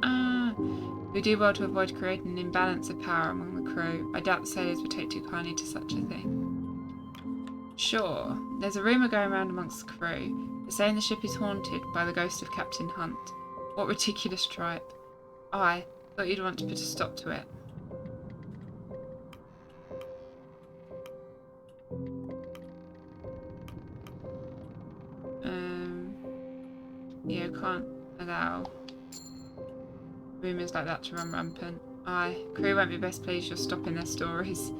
We do well to avoid creating an imbalance of power among the crew. I doubt the sailors would take too kindly to such a thing. Sure. There's a rumour going around amongst the crew. They're saying the ship is haunted by the ghost of Captain Hunt. What ridiculous tripe. I thought you'd want to put a stop to it. Yeah, can't allow rumours like that to run rampant. Aye, crew won't be best pleased you're stopping their stories.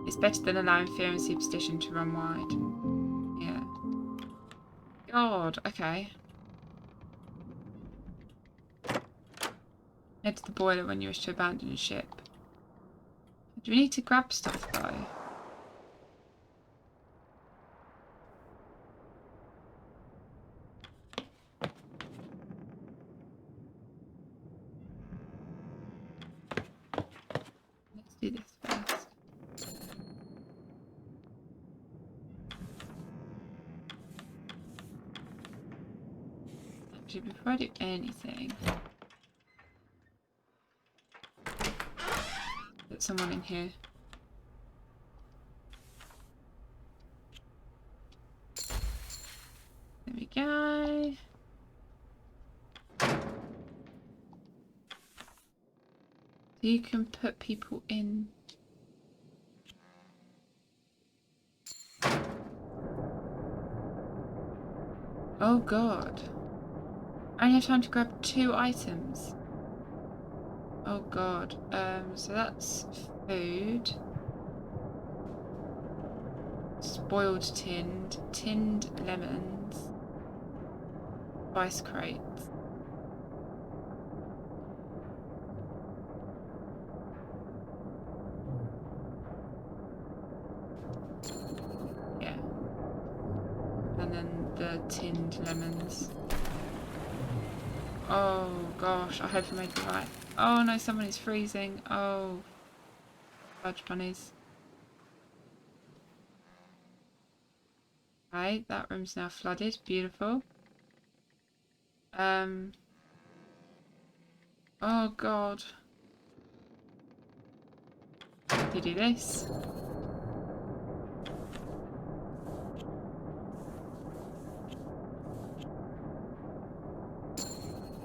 It's better than allowing fear and superstition to run wide. Yeah. God, okay. Head to the boiler when you wish to abandon a ship. Do we need to grab stuff though? Do this first. Actually, before I do anything, put someone in here. There we go. You can put people in. Oh god. I only have time to grab 2 items. Oh god. So that's food. Spoiled tinned lemons. Spice crates. Tinned lemons. Oh gosh, I hope I made it right. Oh no, someone is freezing. Oh, fudge bunnies. Right, that room's now flooded. Beautiful. Oh god. If you do this.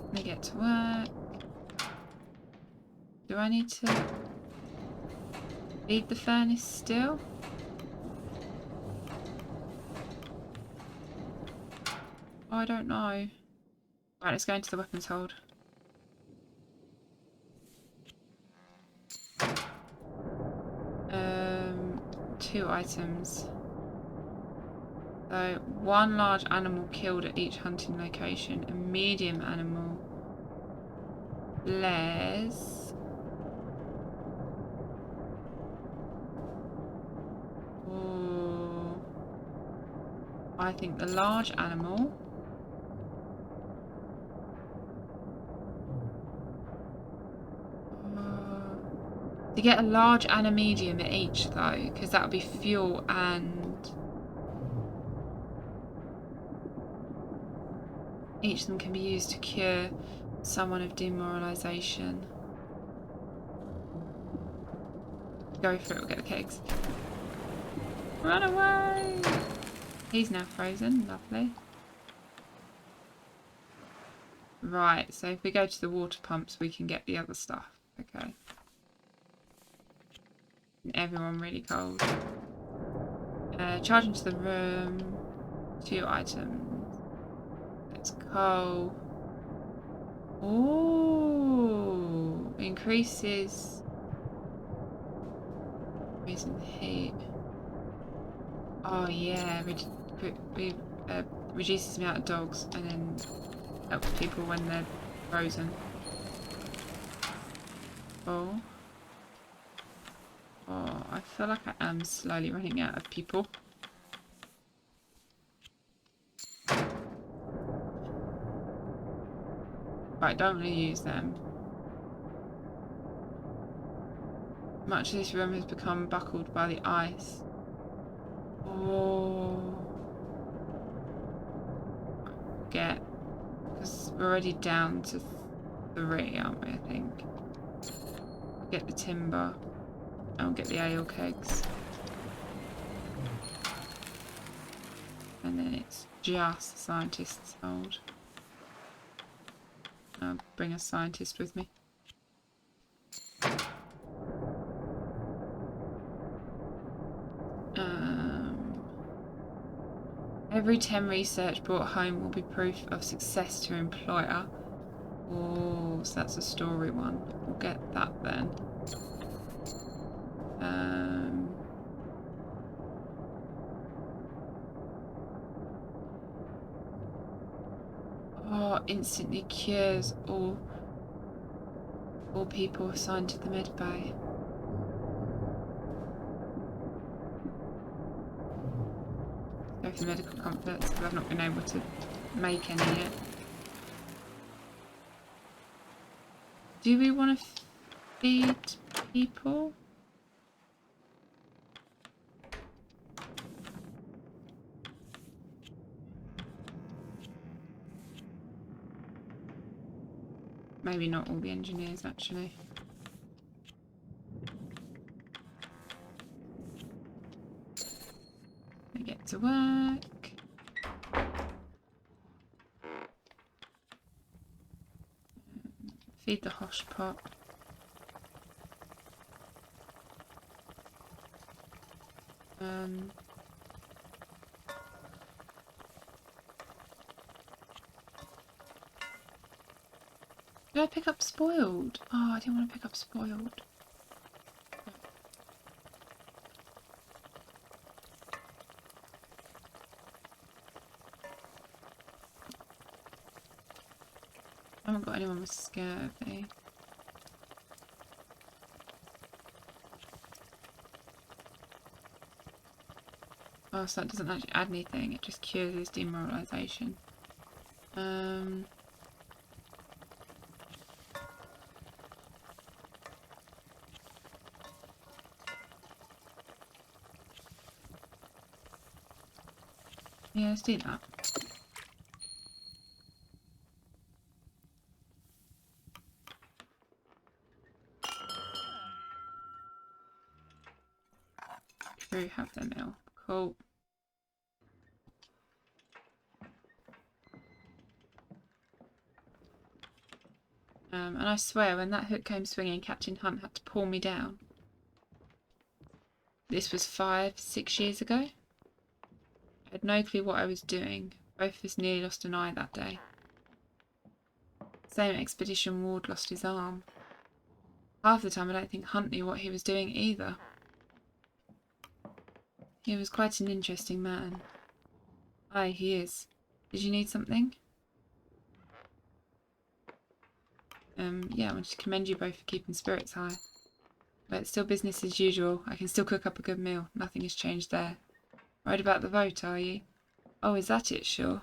Let me get to work. Do I need to feed the furnace still? Oh, I don't know. Right, let's go into the weapons hold. Two items. So, one large animal killed at each hunting location. A medium animal. Less. Oh, I think the large animal. To get a large and a medium at each though, because that would be fuel and each of them can be used to cure someone of demoralization. Go for it, we'll get the kegs. Run away! He's now frozen, lovely. Right, so if we go to the water pumps we can get the other stuff. Okay. Everyone really cold. Charge into the room. 2 items. Let's coal. Ooh, increases the heat. Oh yeah, reduces the amount of dogs and then helps people when they're frozen. Oh. Oh, I feel like I am slowly running out of people. Right, don't want to use them. Much of this room has become buckled by the ice. Oh. Because we're already down to 3, aren't we, I think. Get the timber. And we'll get the ale kegs. And then it's just scientist's hold. I'll bring a scientist with me. Every 10 research brought home will be proof of success to your employer. Oh, so that's a story one. We'll get that then. Oh, instantly cures all people assigned to the med bay. Go for medical comforts, because I've not been able to make any yet. Do we want to feed people? Maybe not all the engineers, actually. They get to work. Feed the hosh pot. Did I pick up spoiled? Oh, I didn't want to pick up spoiled. I haven't got anyone with scurvy. Oh, so that doesn't actually add anything, it just cures his demoralization. Yeah, let's do that. Crew have their meal. Cool. And I swear, when that hook came swinging, Captain Hunt had to pull me down. This was 5, 6 years ago. I had no clue what I was doing. Both of us nearly lost an eye that day. Same expedition, Ward lost his arm. Half the time I don't think Hunt knew what he was doing either. He was quite an interesting man. Aye, he is. Did you need something? Yeah, I wanted to commend you both for keeping spirits high. But it's still business as usual. I can still cook up a good meal. Nothing has changed there. Worried about the vote, are you? Oh, is that it, sure?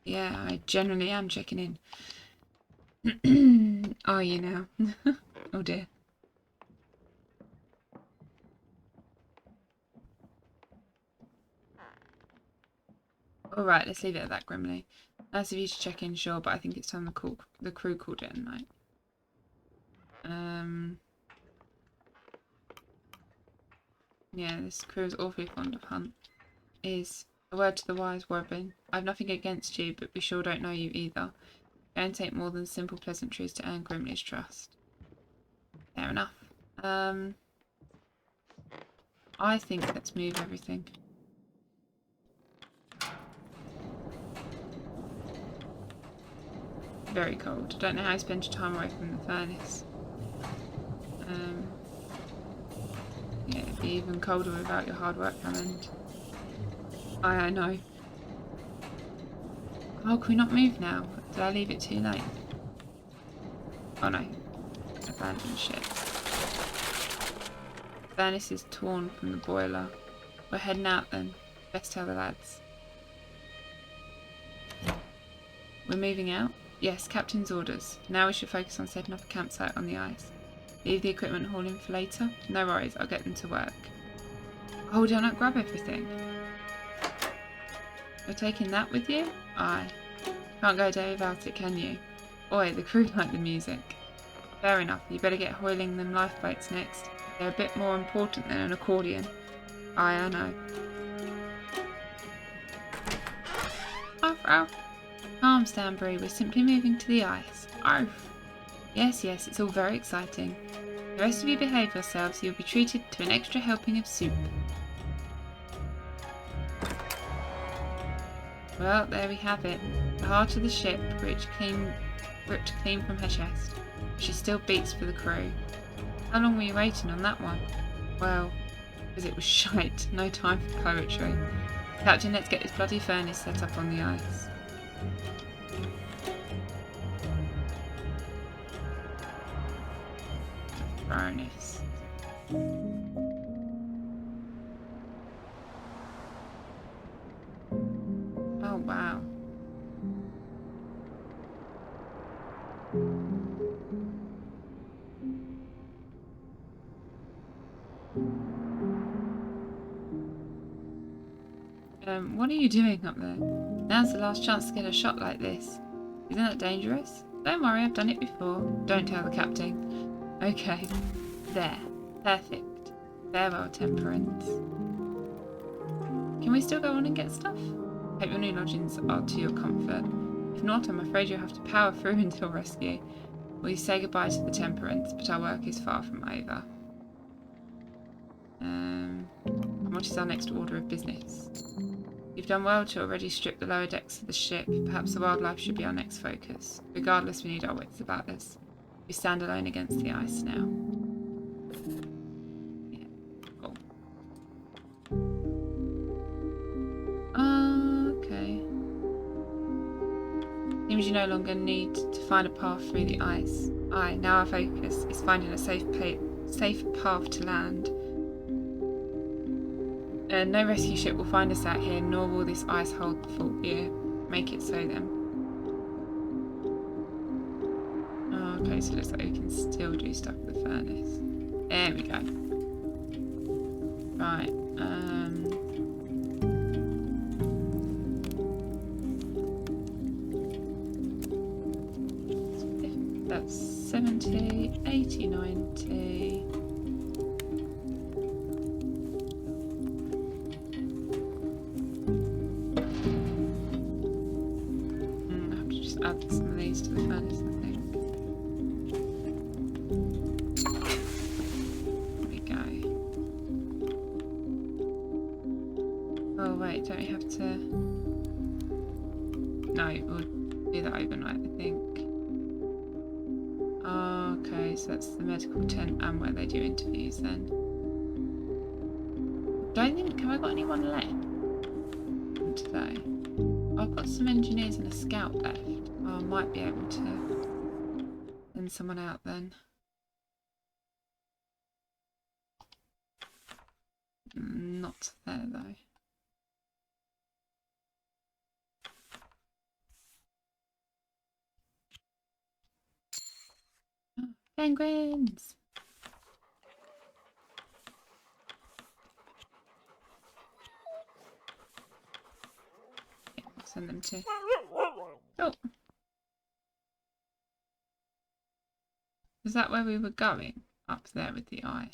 Yeah, I generally am checking in. Are you now? Oh dear. Alright, let's leave it at that, Grimly. Nice of you to check in, sure, but I think it's time the crew called it at night. Yeah, this crew is awfully fond of Hunt. Is a word to the wise, Robin. I've nothing against you, but we sure don't know you either. It won't take more than simple pleasantries to earn Grimly's trust. Fair enough. I think let's move everything. Very cold. Don't know how you spend your time away from the furnace. Yeah, it'd be even colder without your hard work, Hammond. I know. Oh, can we not move now? Did I leave it too late? Oh no. Abandoned ship. Furnace is torn from the boiler. We're heading out then. Best tell the lads. We're moving out? Yes, Captain's orders. Now we should focus on setting up a campsite on the ice. Leave the equipment haul in for later? No worries, I'll get them to work. Oh, do I not grab everything? You're taking that with you? Aye. Can't go a day without it, can you? Oi, the crew like the music. Fair enough, you better get hoiling them lifeboats next. They're a bit more important than an accordion. Aye, I know. Arf, arf. Calm, Stanbury, we're simply moving to the ice. Arf. Yes, yes, it's all very exciting. The rest of you behave yourselves, you'll be treated to an extra helping of soup. Well, there we have it. The heart of the ship, ripped clean from her chest. She still beats for the crew. How long were you waiting on that one? Well, because it was shite. No time for poetry. Captain, let's get this bloody furnace set up on the ice. Furnace. Oh, wow. What are you doing up there? Now's the last chance to get a shot like this. Isn't that dangerous? Don't worry, I've done it before. Don't tell the captain. Okay. There. Perfect. Farewell, Temperance. Can we still go on and get stuff? Hope your new lodgings are to your comfort. If not, I'm afraid you'll have to power through until rescue. We say goodbye to the Temperance, but our work is far from over. What is our next order of business? You've done well to already strip the lower decks of the ship. Perhaps the wildlife should be our next focus. Regardless, we need our wits about us. We stand alone against the ice now. Yeah, cool. Okay. Seems you no longer need to find a path through the ice. Aye, now our focus is finding a safe path to land. No rescue ship will find us out here, nor will this ice hold the full gear. Make it so then. Oh, okay, so it looks like we can still do stuff with the furnace. There we go. Right, that's 70, 80, 90. I have to just add some of these to the furnace, I think. There we go. Oh wait, don't we have to... No, we'll do that overnight, I think. Oh, okay, so that's the medical tent and where they do interviews then. Don't think... Have I got anyone left today? I've got some engineers and a scout left. Oh, I might be able to send someone out then. Not there though. Oh, penguins! Yeah, I'll send them to... Oh! Is that where we were going? Up there with the eye.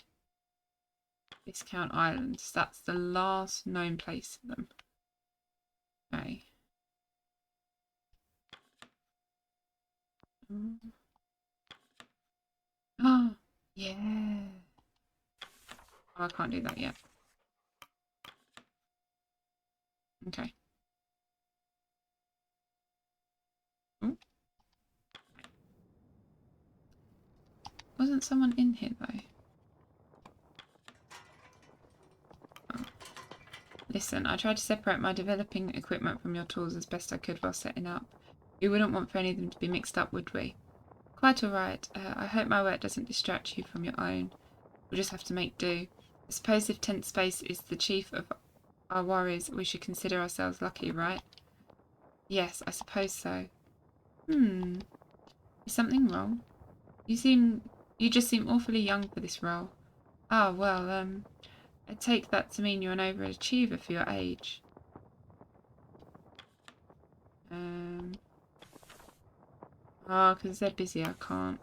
Viscount Islands. That's the last known place for them. Okay. Oh, yeah. Oh, I can't do that yet. Okay. Ooh. Wasn't someone in here though? Oh. Listen, I tried to separate my developing equipment from your tools as best I could while setting up. We wouldn't want for any of them to be mixed up, would we? Quite alright. I hope my work doesn't distract you from your own. We'll just have to make do. I suppose if tent space is the chief of our worries, we should consider ourselves lucky, right? Yes, I suppose so. Is something wrong? You just seem awfully young for this role. Ah, well, I take that to mean you're an overachiever for your age. Oh, because they're busy, I can't.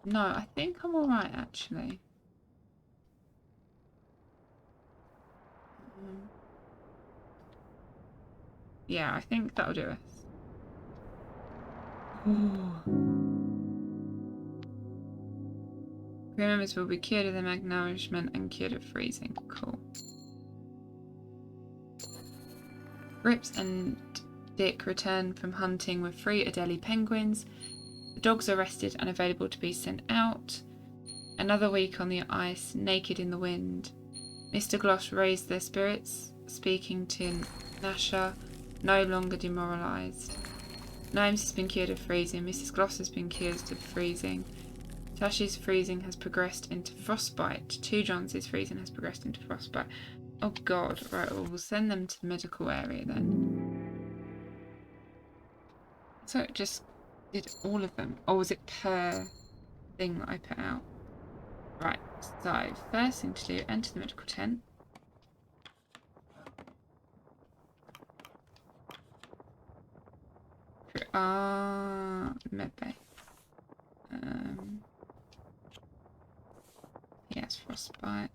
No, I think I'm alright, actually. Yeah, I think that'll do us. Crew members will be cured of their malnourishment and cured of freezing. Cool. Grips and Dick return from hunting with 3 Adelie penguins. The dogs are rested and available to be sent out. Another week on the ice, naked in the wind. Mr. Gloss raised their spirits, speaking to Nasha, no longer demoralised. Gnomes has been cured of freezing. Mrs. Gloss has been cured of freezing. Tashi's freezing has progressed into frostbite. 2 Johns' freezing has progressed into frostbite. Oh god, right, well, we'll send them to the medical area then. So it just did all of them. Or was it per thing that I put out? Right, so first thing to do, enter the medical tent. Medbay. He has frostbite.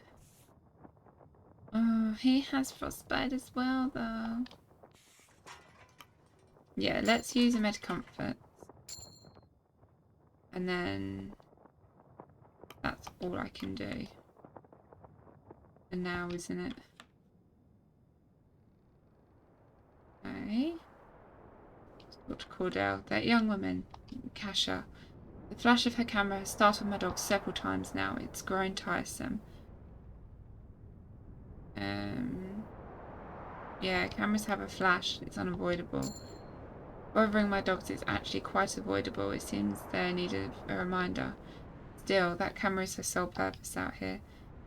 Oh, he has frostbite as well, though. Yeah, let's use a Medicomfort. And then that's all I can do. And now, isn't it? Okay. Dr. Cordell, that young woman, Kasha. The flash of her camera has startled my dog several times now. It's grown tiresome. Yeah, cameras have a flash. It's unavoidable. Bothering my dogs is actually quite avoidable. It seems they need a reminder. Still, that camera is her sole purpose out here.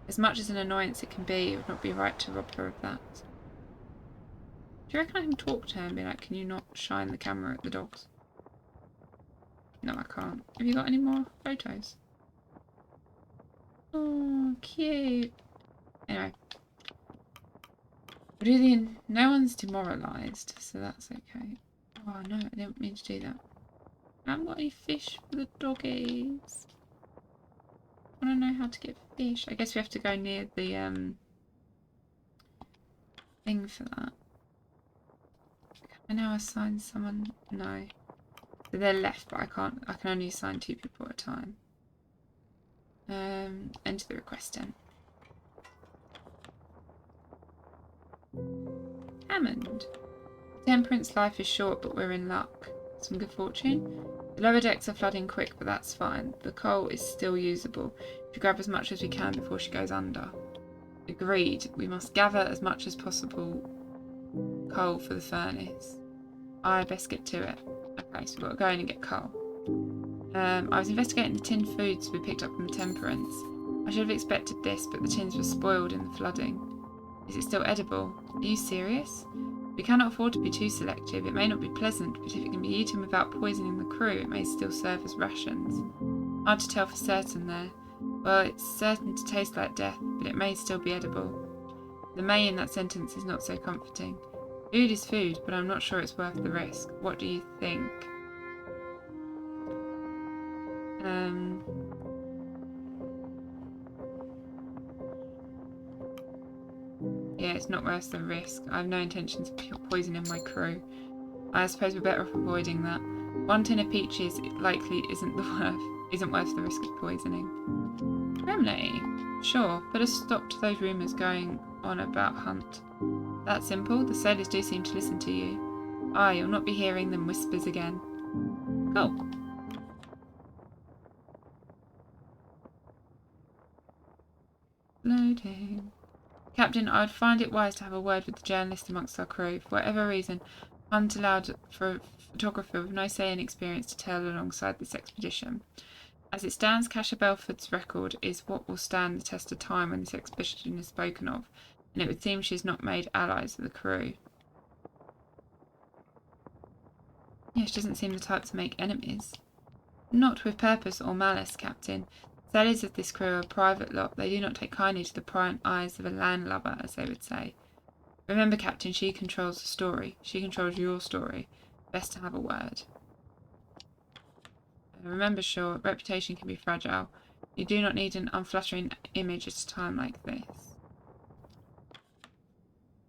As much as an annoyance it can be, it would not be right to rob her of that. Do you reckon I can talk to her and be like, can you not shine the camera at the dogs? No, I can't. Have you got any more photos? Oh, cute. Anyway. No one's demoralised, so that's okay. Oh no, I didn't mean to do that. I haven't got any fish for the doggies. I want to know how to get fish. I guess we have to go near the thing for that. Can I now assign someone? No. So they're left, but I can only assign 2 people at a time. Enter the request then. Hammond. Temperance life is short, but we're in luck. Some good fortune. The lower decks are flooding quick, but that's fine. The coal is still usable. If you grab as much as we can before she goes under. Agreed. We must gather as much as possible coal for the furnace. I best get to it. Okay, so we've got to go in and get coal. I was investigating the tinned foods we picked up from Temperance. I should have expected this, but the tins were spoiled in the flooding. Is it still edible? Are you serious? We cannot afford to be too selective. It may not be pleasant, but if it can be eaten without poisoning the crew, it may still serve as rations. Hard to tell for certain there. Well, it's certain to taste like death, but it may still be edible. The may in that sentence is not so comforting. Food is food, but I'm not sure it's worth the risk. What do you think? Yeah, it's not worth the risk. I have no intentions of poisoning my crew. I suppose we're better off avoiding that. 1 tin of peaches likely isn't worth the risk of poisoning. Remley, sure, put a stop to those rumours going on about Hunt. That simple? The sailors do seem to listen to you. Ah, you'll not be hearing them whispers again. Cool. Loading. Captain, I would find it wise to have a word with the journalist amongst our crew. For whatever reason, Hunt allowed for a photographer with no say and experience to tail alongside this expedition. As it stands, Cassia Belford's record is what will stand the test of time when this expedition is spoken of, and it would seem she has not made allies of the crew. Yeah, she doesn't seem the type to make enemies. Not with purpose or malice, Captain. The sailors of this crew are a private lot. They do not take kindly to the prying eyes of a landlubber, as they would say. Remember, Captain, she controls the story. She controls your story. Best to have a word. Remember, Shaw, reputation can be fragile. You do not need an unflattering image at a time like this.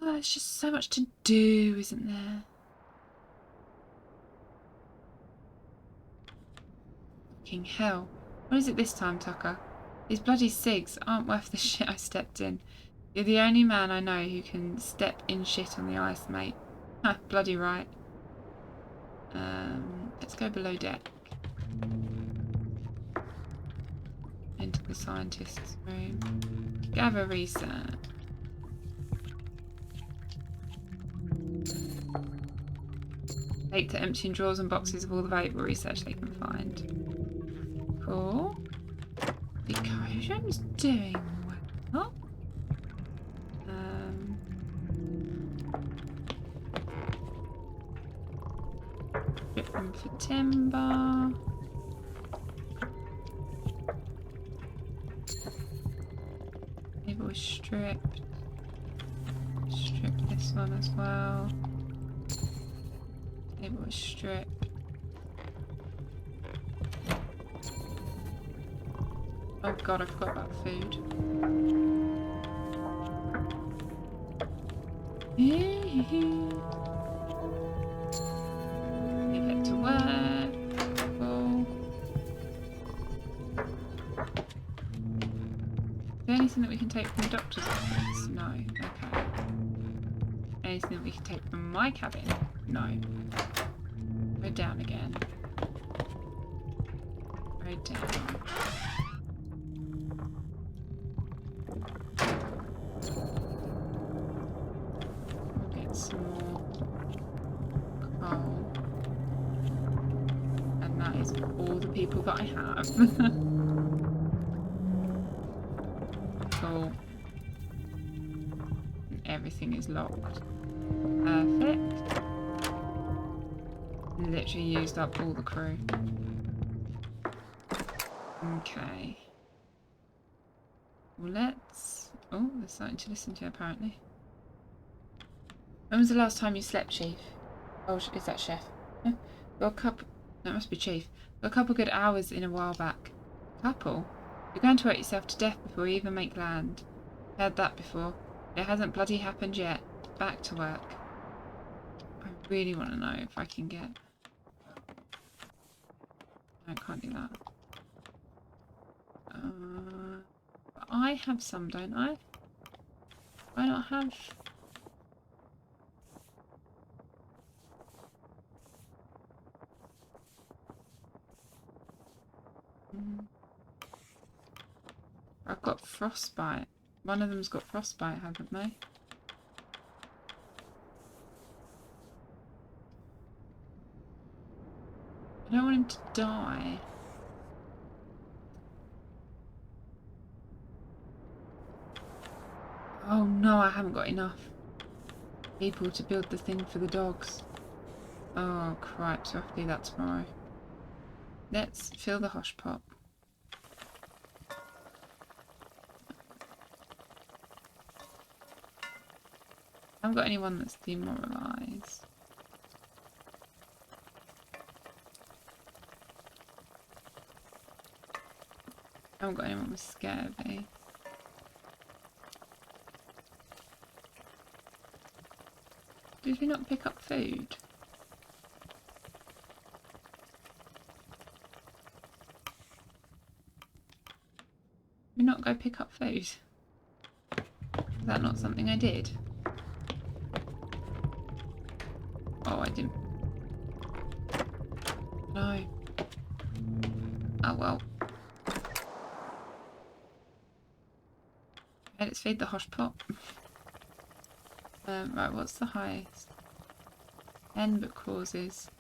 Oh, there's just so much to do, isn't there? Fucking hell. What is it this time, Tucker? These bloody SIGs aren't worth the shit I stepped in. You're the only man I know who can step in shit on the ice, mate. Ha, bloody right. Let's go below deck. Into the scientist's room. Gather research. Take to emptying drawers and boxes of all the valuable research they can find. Cool. The corrosion's doing well. Strip them for timber. Table is stripped. Strip this one as well. Table is stripped. Oh god, I forgot about food. We get to work. Cool. Is there anything that we can take from the doctor's office? No. Okay. Anything that we can take from my cabin? No. Go down again. Go down. We'll get some more coal. And that is all the people that I have. Cool. And everything is locked. Perfect. Literally used up all the crew. Okay. Well, let's... Oh, there's something to listen to apparently. When was the last time you slept, Chief? Oh, is that Chef? Got a couple... That must be Chief. Got a couple good hours in a while back. Couple? You're going to work yourself to death before you even make land. Heard that before. It hasn't bloody happened yet. Back to work. I really want to know if I can get... No, I can't do that. But I have some, don't I? Why not have... I've got frostbite. One of them's got frostbite, haven't they? I don't want him to die. Oh no, I haven't got enough people to build the thing for the dogs. Oh crap, so I have to do that tomorrow. Let's fill the hosh pot. I haven't got anyone that's demoralised. I haven't got anyone with scurvy. Did we not pick up food? Did we not go pick up food? Is that not something I did? Oh, I didn't. No. Oh well. Okay, let's feed the hosh pot. Right, what's the highest? 10 but causes.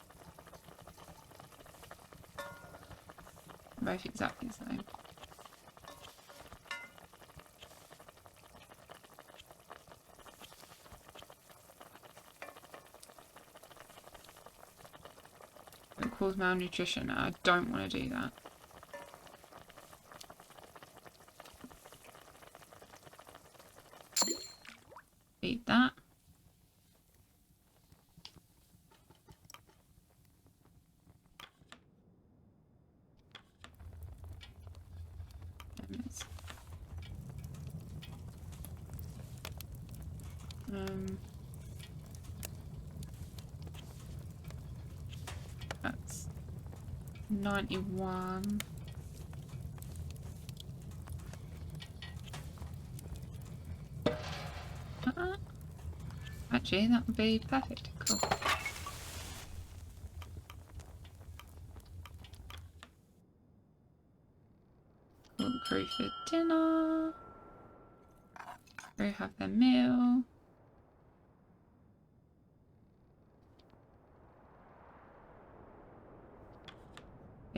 Both exactly the same. It cause malnutrition. I don't want to do that. Feed that. That's 91. Actually, that would be perfect. Cool. Call the crew for dinner. Crew have their meal.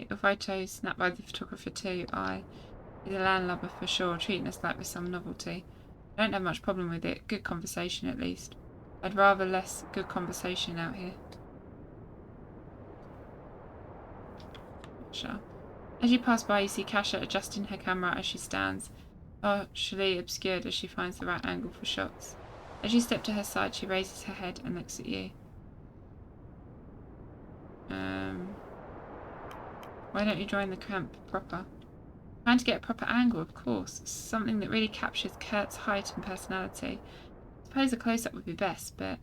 Your photos snapped by the photographer too. I is a landlubber for sure, treating us like we're some novelty. I don't have much problem with it. Good conversation at least. I'd rather less good conversation out here. Sure. As you pass by, you see Kasha adjusting her camera as she stands, partially obscured as she finds the right angle for shots. As you step to her side, she raises her head and looks at you. Why don't you join the camp proper? Trying to get a proper angle, of course. Something that really captures Kurt's height and personality. I suppose a close-up would be best, but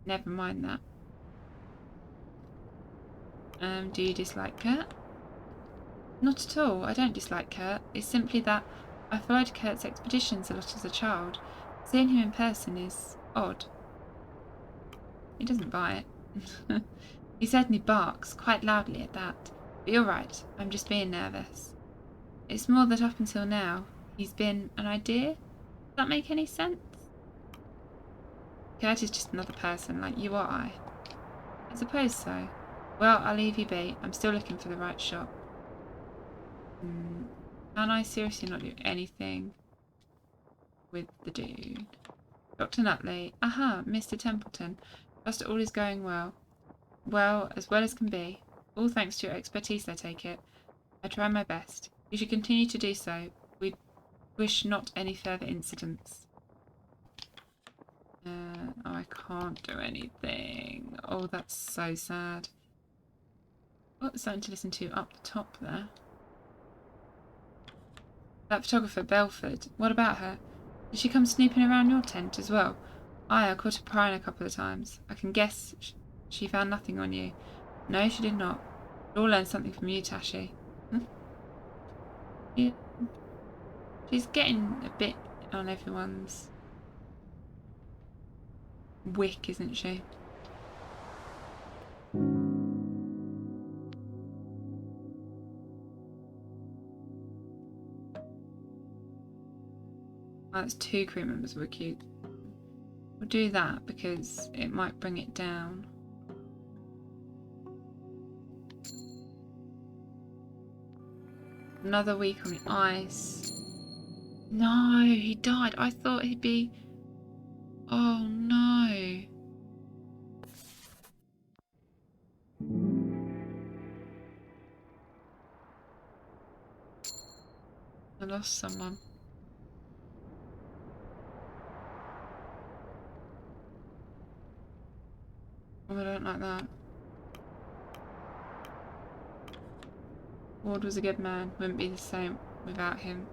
never mind that. Do you dislike Kurt? Not at all. I don't dislike Kurt. It's simply that I followed Kurt's expeditions a lot as a child. Seeing him in person is odd. He doesn't buy it. He certainly barks, quite loudly at that. But you're right, I'm just being nervous. It's more that up until now, he's been an idea. Does that make any sense? Kurt is just another person, like you or I. I suppose so. Well, I'll leave you be. I'm still looking for the right shot. Can I seriously not do anything with the dude? Dr. Nutley. Aha, Mr. Templeton. Trust all is going well. Well as can be. All thanks to your expertise, I take it. I try my best. You should continue to do so. We wish not any further incidents. Oh, I can't do anything. Oh, that's so sad. Oh, there's something to listen to up the top there. That photographer, Belford. What about her? Did she come snooping around your tent as well? Aye, I caught her prying a couple of times. I can guess she found nothing on you. No, she did not. We all learned something from you, Tashi. Yeah. She's getting a bit on everyone's wick, isn't she? Oh, that's 2 crew members were cute. We'll do that because it might bring it down. Another week on the ice. No, he died. I thought he'd be... Oh no. I lost someone. Oh, I don't like that. Ward was a good man. Wouldn't be the same without him.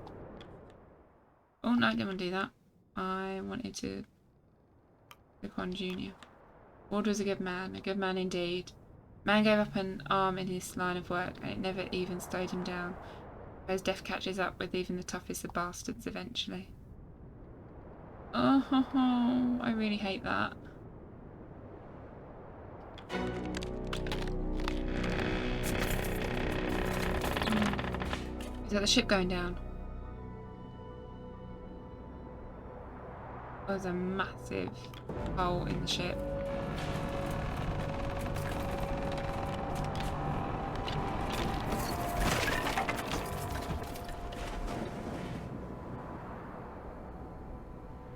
Oh no, I didn't want to do that. I wanted to click on Junior. Ward was a good man indeed. Man gave up an arm in his line of work, and it never even slowed him down. Whereas death catches up with even the toughest of bastards eventually. Oh, I really hate that. Is that the ship going down? There's a massive hole in the ship.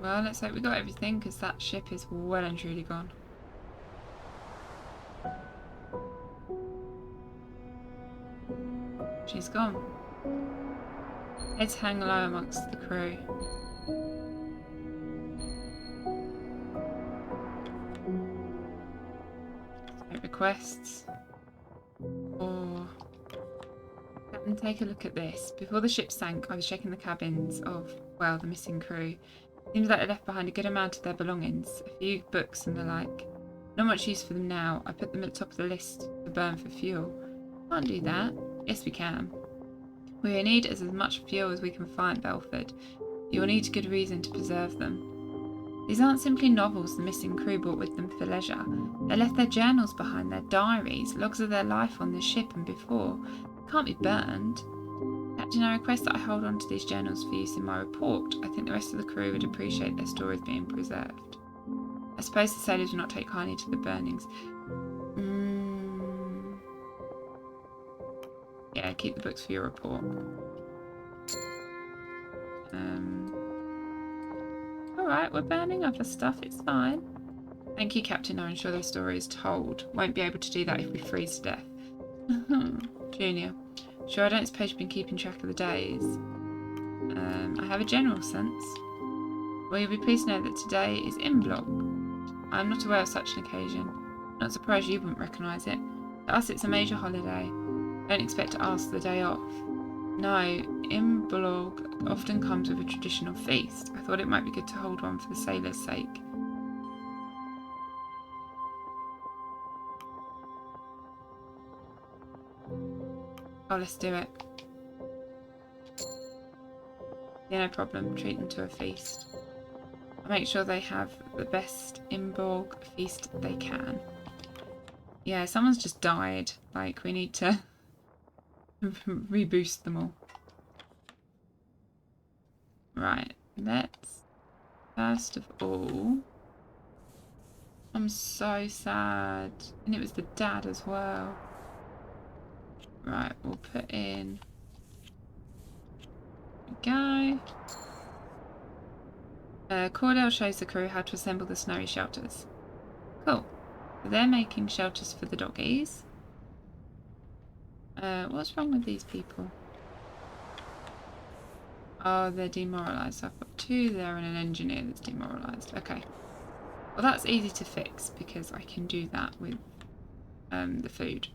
Well, let's hope we got everything, because that ship is well and truly gone. She's gone. Heads hang low amongst the crew. Requests. Or... Captain, take a look at this. Before the ship sank, I was checking the cabins of, well, the missing crew. Seems like they left behind a good amount of their belongings, a few books and the like. Not much use for them now. I put them at the top of the list to burn for fuel. Can't do that. Yes, we can. We will need as much fuel as we can find, Belford. You will need good reason to preserve them. These aren't simply novels the missing crew brought with them for leisure. They left their journals behind, their diaries, logs of their life on the ship and before. They can't be burned. Captain, I request that I hold on to these journals for use in my report. I think the rest of the crew would appreciate their stories being preserved. I suppose the sailors will not take kindly to the burnings. Yeah, keep the books for your report. Alright, we're burning other stuff, it's fine. Thank you, Captain. I'm sure their story is told. Won't be able to do that if we freeze to death. Junior. Sure, I don't suppose you've been keeping track of the days. I have a general sense. Well, you'll be pleased to know that today is Imbolc. I'm not aware of such an occasion. Not surprised you wouldn't recognise it. To us, it's a major holiday. Don't expect to ask the day off. No, Imbolc often comes with a traditional feast. I thought it might be good to hold one for the sailors' sake. Oh, let's do it. Yeah, no problem. Treat them to a feast. I'll make sure they have the best Imbolc feast they can. Yeah, someone's just died. Like, we need to reboost them all. Right, let's first of all... I'm so sad. And it was the dad as well. Right, we'll put in... There we go. Cordell shows the crew how to assemble the snowy shelters. Cool. So they're making shelters for the doggies. What's wrong with these people? Oh, they're demoralised. I've got 2 there and an engineer that's demoralised. Okay. Well, that's easy to fix because I can do that with the food.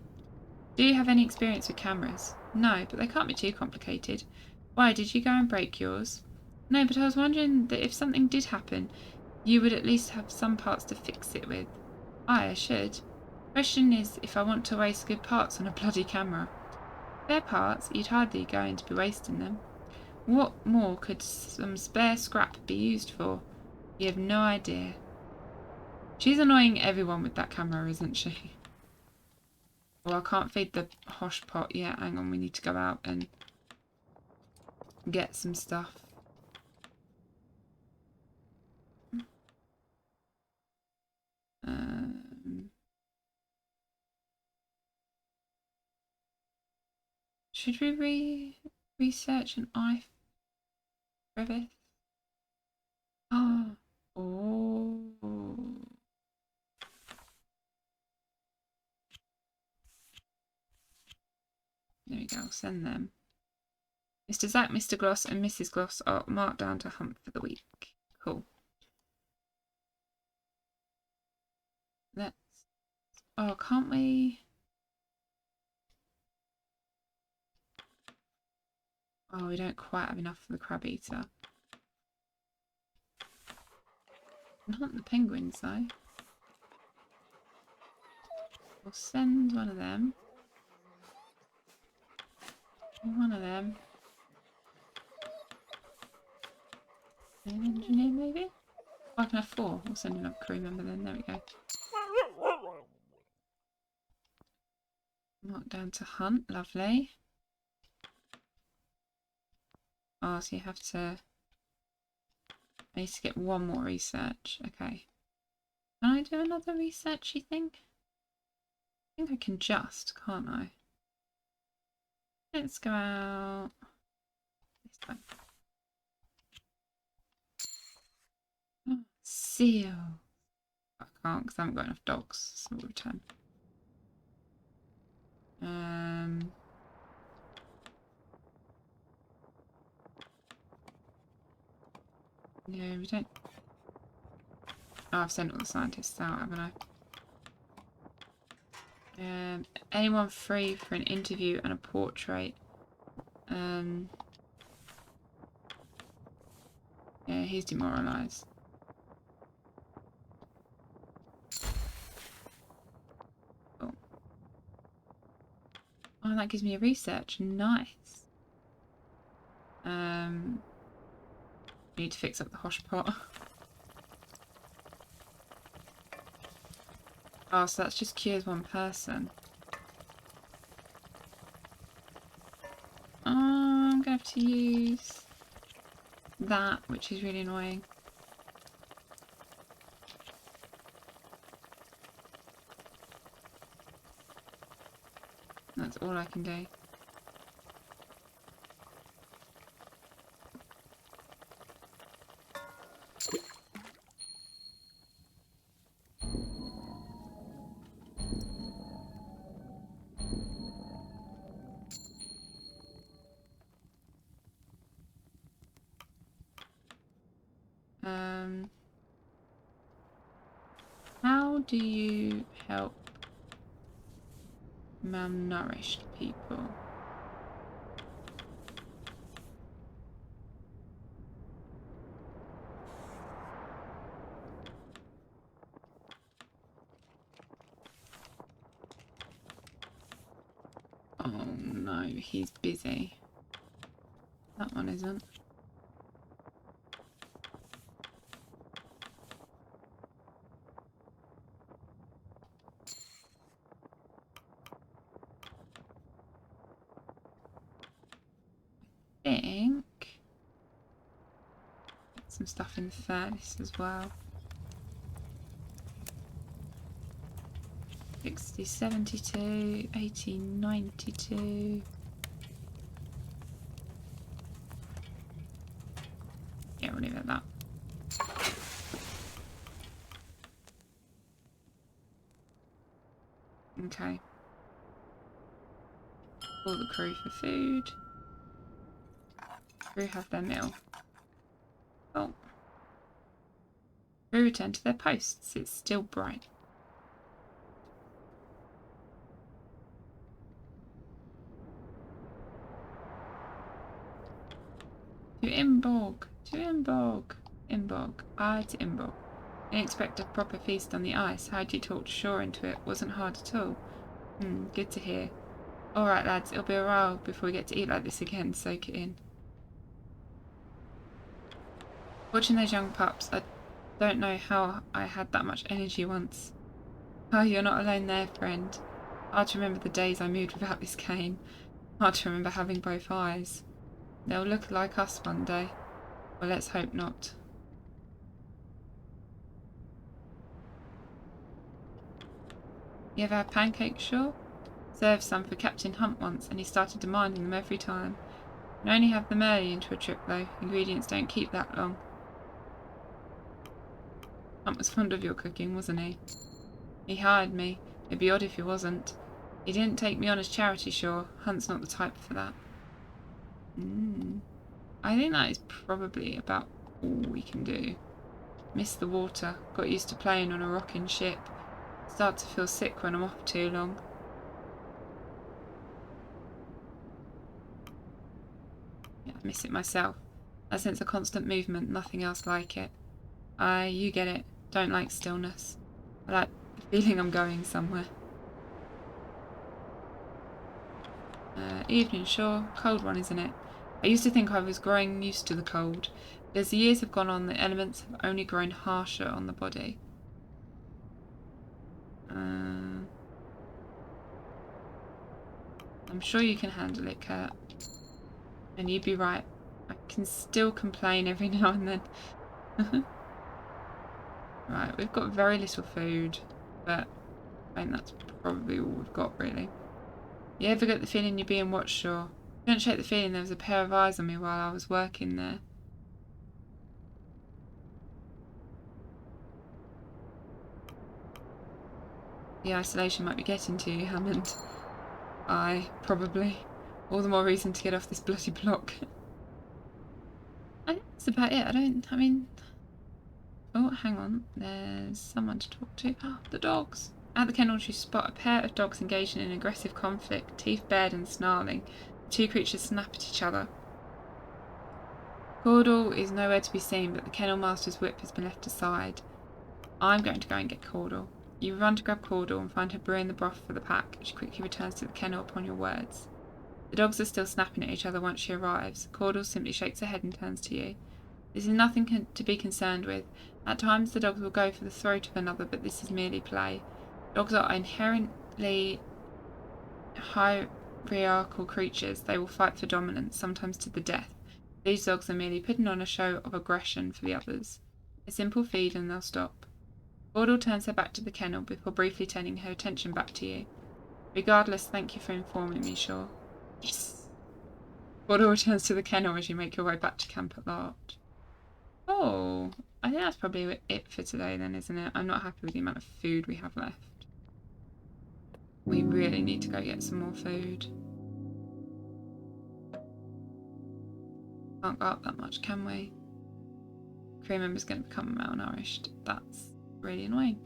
Do you have any experience with cameras? No, but they can't be too complicated. Why, did you go and break yours? No, but I was wondering that if something did happen, you would at least have some parts to fix it with. I should. Question is if I want to waste good parts on a bloody camera. Spare parts? You'd hardly going to be wasting them. What more could some spare scrap be used for? You have no idea. She's annoying everyone with that camera, isn't she? Well, I can't feed the hosh pot yet. Hang on, we need to go out and get some stuff. Should we research an eye crevice? Oh. There we go, I'll send them. Mr. Zack, Mr. Gloss, and Mrs. Gloss are marked down to hunt for the week. Cool. Let's... Oh, can't we... Oh, we don't quite have enough for the crab eater. Not the penguins, though. We'll send one of them. One of them. An engineer, maybe? Oh, I can have 4. We'll send another crew member then. There we go. Mark down to hunt. Lovely. Oh, so you have to... I need to get one more research. Okay. Can I do another research, you think? I think I can just, can't I? Let's go out this time. Oh, seal. I can't because I haven't got enough dogs. So we'll return. No, we don't. Oh, I've sent all the scientists out, haven't I? Anyone free for an interview and a portrait? Yeah, he's demoralised. Oh. Oh, that gives me a research. Nice. Need to fix up the hosh pot. Oh, so that's just cures one person. Oh, I'm gonna have to use that, which is really annoying. That's all I can do. How do you help malnourished people? Oh no, he's busy. That one isn't. I think some stuff in the furnace as well. 60, 72, 80, 92. Yeah, we'll leave it at that. Okay. Call the crew for food. Crew have their meal. Oh. Crew We return to their posts. It's still bright. To Imbolg. To Imbolg. Imbolg. Aye, to Imbolg. Didn't expect a proper feast on the ice. How'd you talk shore into it? Wasn't hard at all. Good to hear. Alright lads, it'll be a while before we get to eat like this again. Soak it in. Watching those young pups, I don't know how I had that much energy once. Oh, you're not alone there, friend. Hard to remember the days I moved without this cane. Hard to remember having both eyes. They'll look like us one day. Well, let's hope not. You ever had pancakes, Shaw? Served some for Captain Hunt once, and he started demanding them every time. You can only have them early into a trip, though. Ingredients don't keep that long. Hunt was fond of your cooking, wasn't he? He hired me. It'd be odd if he wasn't. He didn't take me on as charity, Shaw. Hunt's not the type for that. I think that is probably about all we can do. Miss the water. Got used to playing on a rocking ship. Start to feel sick when I'm off too long. Yeah, I miss it myself. That sense of constant movement, nothing else like it. Aye, you get it. Don't like stillness. I like the feeling I'm going somewhere. Evening, sure. Cold one, isn't it? I used to think I was growing used to the cold, but as the years have gone on, the elements have only grown harsher on the body. I'm sure you can handle it, Kurt. And you'd be right. I can still complain every now and then. Right, we've got very little food, but I think that's probably all we've got, really. You ever get the feeling you're being watched, Shaw? Don't shake the feeling there was a pair of eyes on me while I was working there. The isolation might be getting to you, Hammond. Aye, probably. All the more reason to get off this bloody block. I think that's about it. I mean... Oh, hang on. There's someone to talk to. Oh, the dogs. At the kennels you spot a pair of dogs engaged in an aggressive conflict, teeth bared and snarling. The two creatures snap at each other. Caudle is nowhere to be seen, but the kennel master's whip has been left aside. I'm going to go and get Caudle. You run to grab Caudle and find her brewing the broth for the pack. She quickly returns to the kennel upon your words. The dogs are still snapping at each other once she arrives. Caudle simply shakes her head and turns to you. This is nothing to be concerned with. At times the dogs will go for the throat of another, but this is merely play. Dogs are inherently hierarchical creatures. They will fight for dominance, sometimes to the death. These dogs are merely putting on a show of aggression for the others. A simple feed and they'll stop. Caudle turns her back to the kennel before briefly turning her attention back to you. Regardless, thank you for informing me, Shaw. Yes! Caudle returns to the kennel as you make your way back to camp at large. Oh, I think that's probably it for today then, isn't it? I'm not happy with the amount of food we have left. We really need to go get some more food. Can't go up that much, can we? Crew member's going to become malnourished. That's really annoying.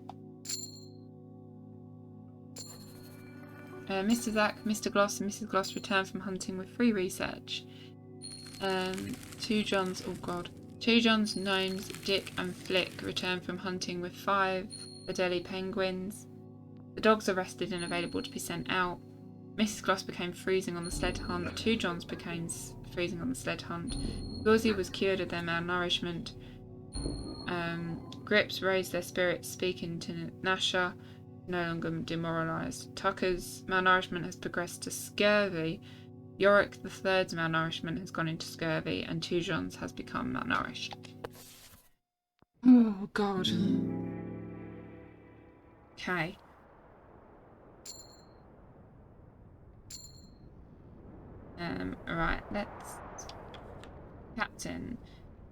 Mr. Zack, Mr. Gloss and Mrs. Gloss return from hunting with free research. Two Johns, Gnomes, Dick and Flick return from hunting with 5 Adelie penguins. The dogs are rested and available to be sent out. Mrs. Gloss became freezing on the sled hunt. 2 Johns became freezing on the sled hunt. Gauzy was cured of their malnourishment. Grips raised their spirits, speaking to Nasha, no longer demoralised. Tucker's malnourishment has progressed to scurvy. Yorick III's malnourishment has gone into scurvy, and 2 Johns has become malnourished. Oh, God. Okay. Right, let's... Captain.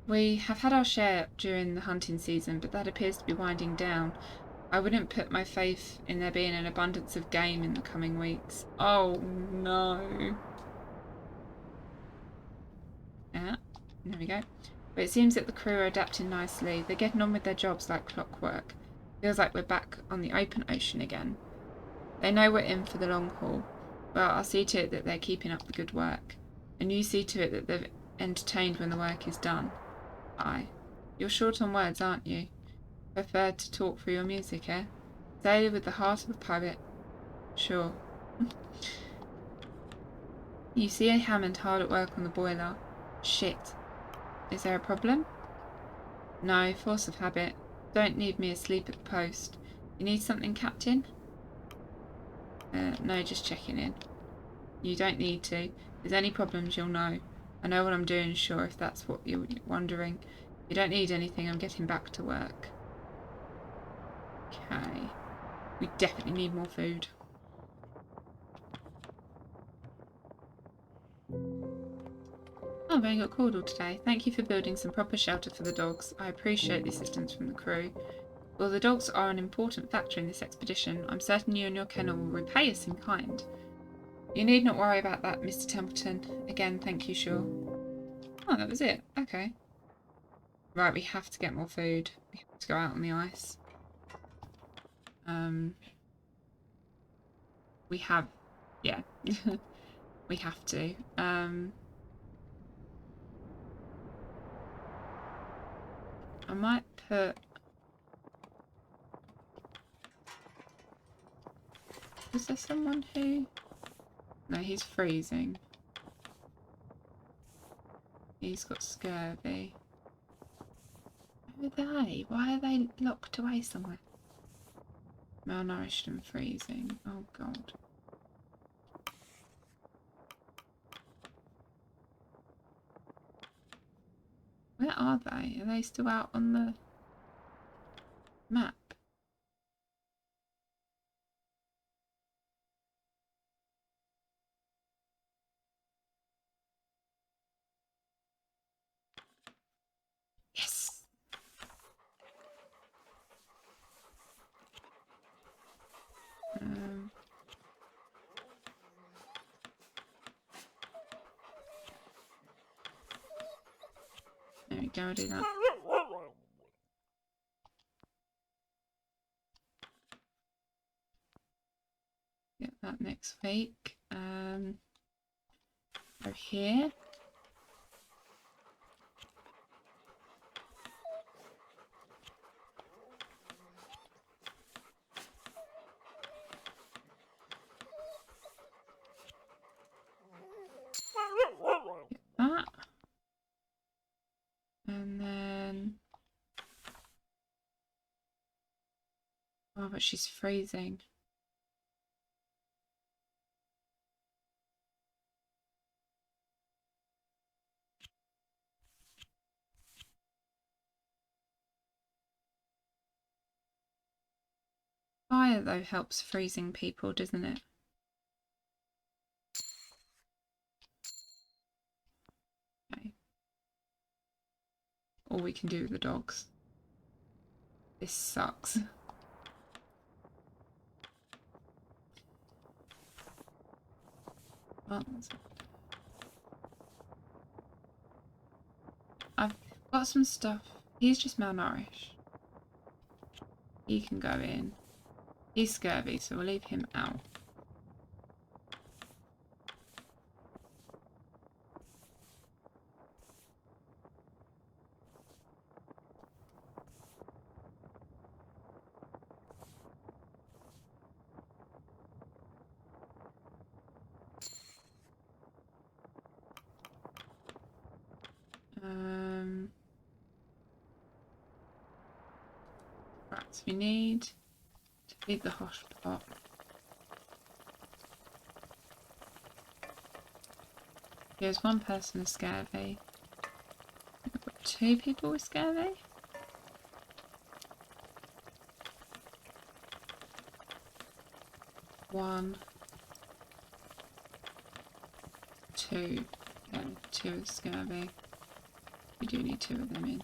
We have had our share during the hunting season, but that appears to be winding down. I wouldn't put my faith in there being an abundance of game in the coming weeks. Oh, no. Yeah, there we go. But it seems that the crew are adapting nicely. They're getting on with their jobs like clockwork. Feels like we're back on the open ocean again. They know we're in for the long haul, but I'll see to it that they're keeping up the good work. And you see to it that they're entertained when the work is done. Aye. You're short on words, aren't you? Prefer to talk through your music, eh? Sailor with the heart of a poet. Sure. You see a Hammond hard at work on the boiler. Shit. Is there a problem? No, force of habit. Don't need me asleep at the post. You need something, Captain? No, just checking in. You don't need to. If there's any problems, you'll know. I know what I'm doing, sure, if that's what you're wondering. You don't need anything, I'm getting back to work. Okay. We definitely need more food. Oh, I've only got caudal today. Thank you for building some proper shelter for the dogs. I appreciate the assistance from the crew. While the dogs are an important factor in this expedition, I'm certain you and your kennel will repay us in kind. You need not worry about that, Mr. Templeton. Again, thank you, sure. Oh, that was it. Okay. Right, we have to get more food. We have to go out on the ice. We have... Yeah. We have to. I might put... Is there someone who... No, he's freezing. He's got scurvy. Who are they? Why are they locked away somewhere? Malnourished and freezing. Oh, God. Where are they? Are they still out on the map? Yes! There we go, I'll do that. Get that next week. Go here. Get that. And then... Oh, but she's freezing. Fire, though, helps freezing people, doesn't it? Okay. All we can do with the dogs. This sucks. Well, I've got some stuff. He's just malnourished. He can go in. He's scurvy, so we'll leave him out. Right, so we need to feed the hosh pot. Here's one person with scurvy. We've got 2 people with scurvy. One, 2. Yeah, 2 with scurvy. We do need 2 of them in.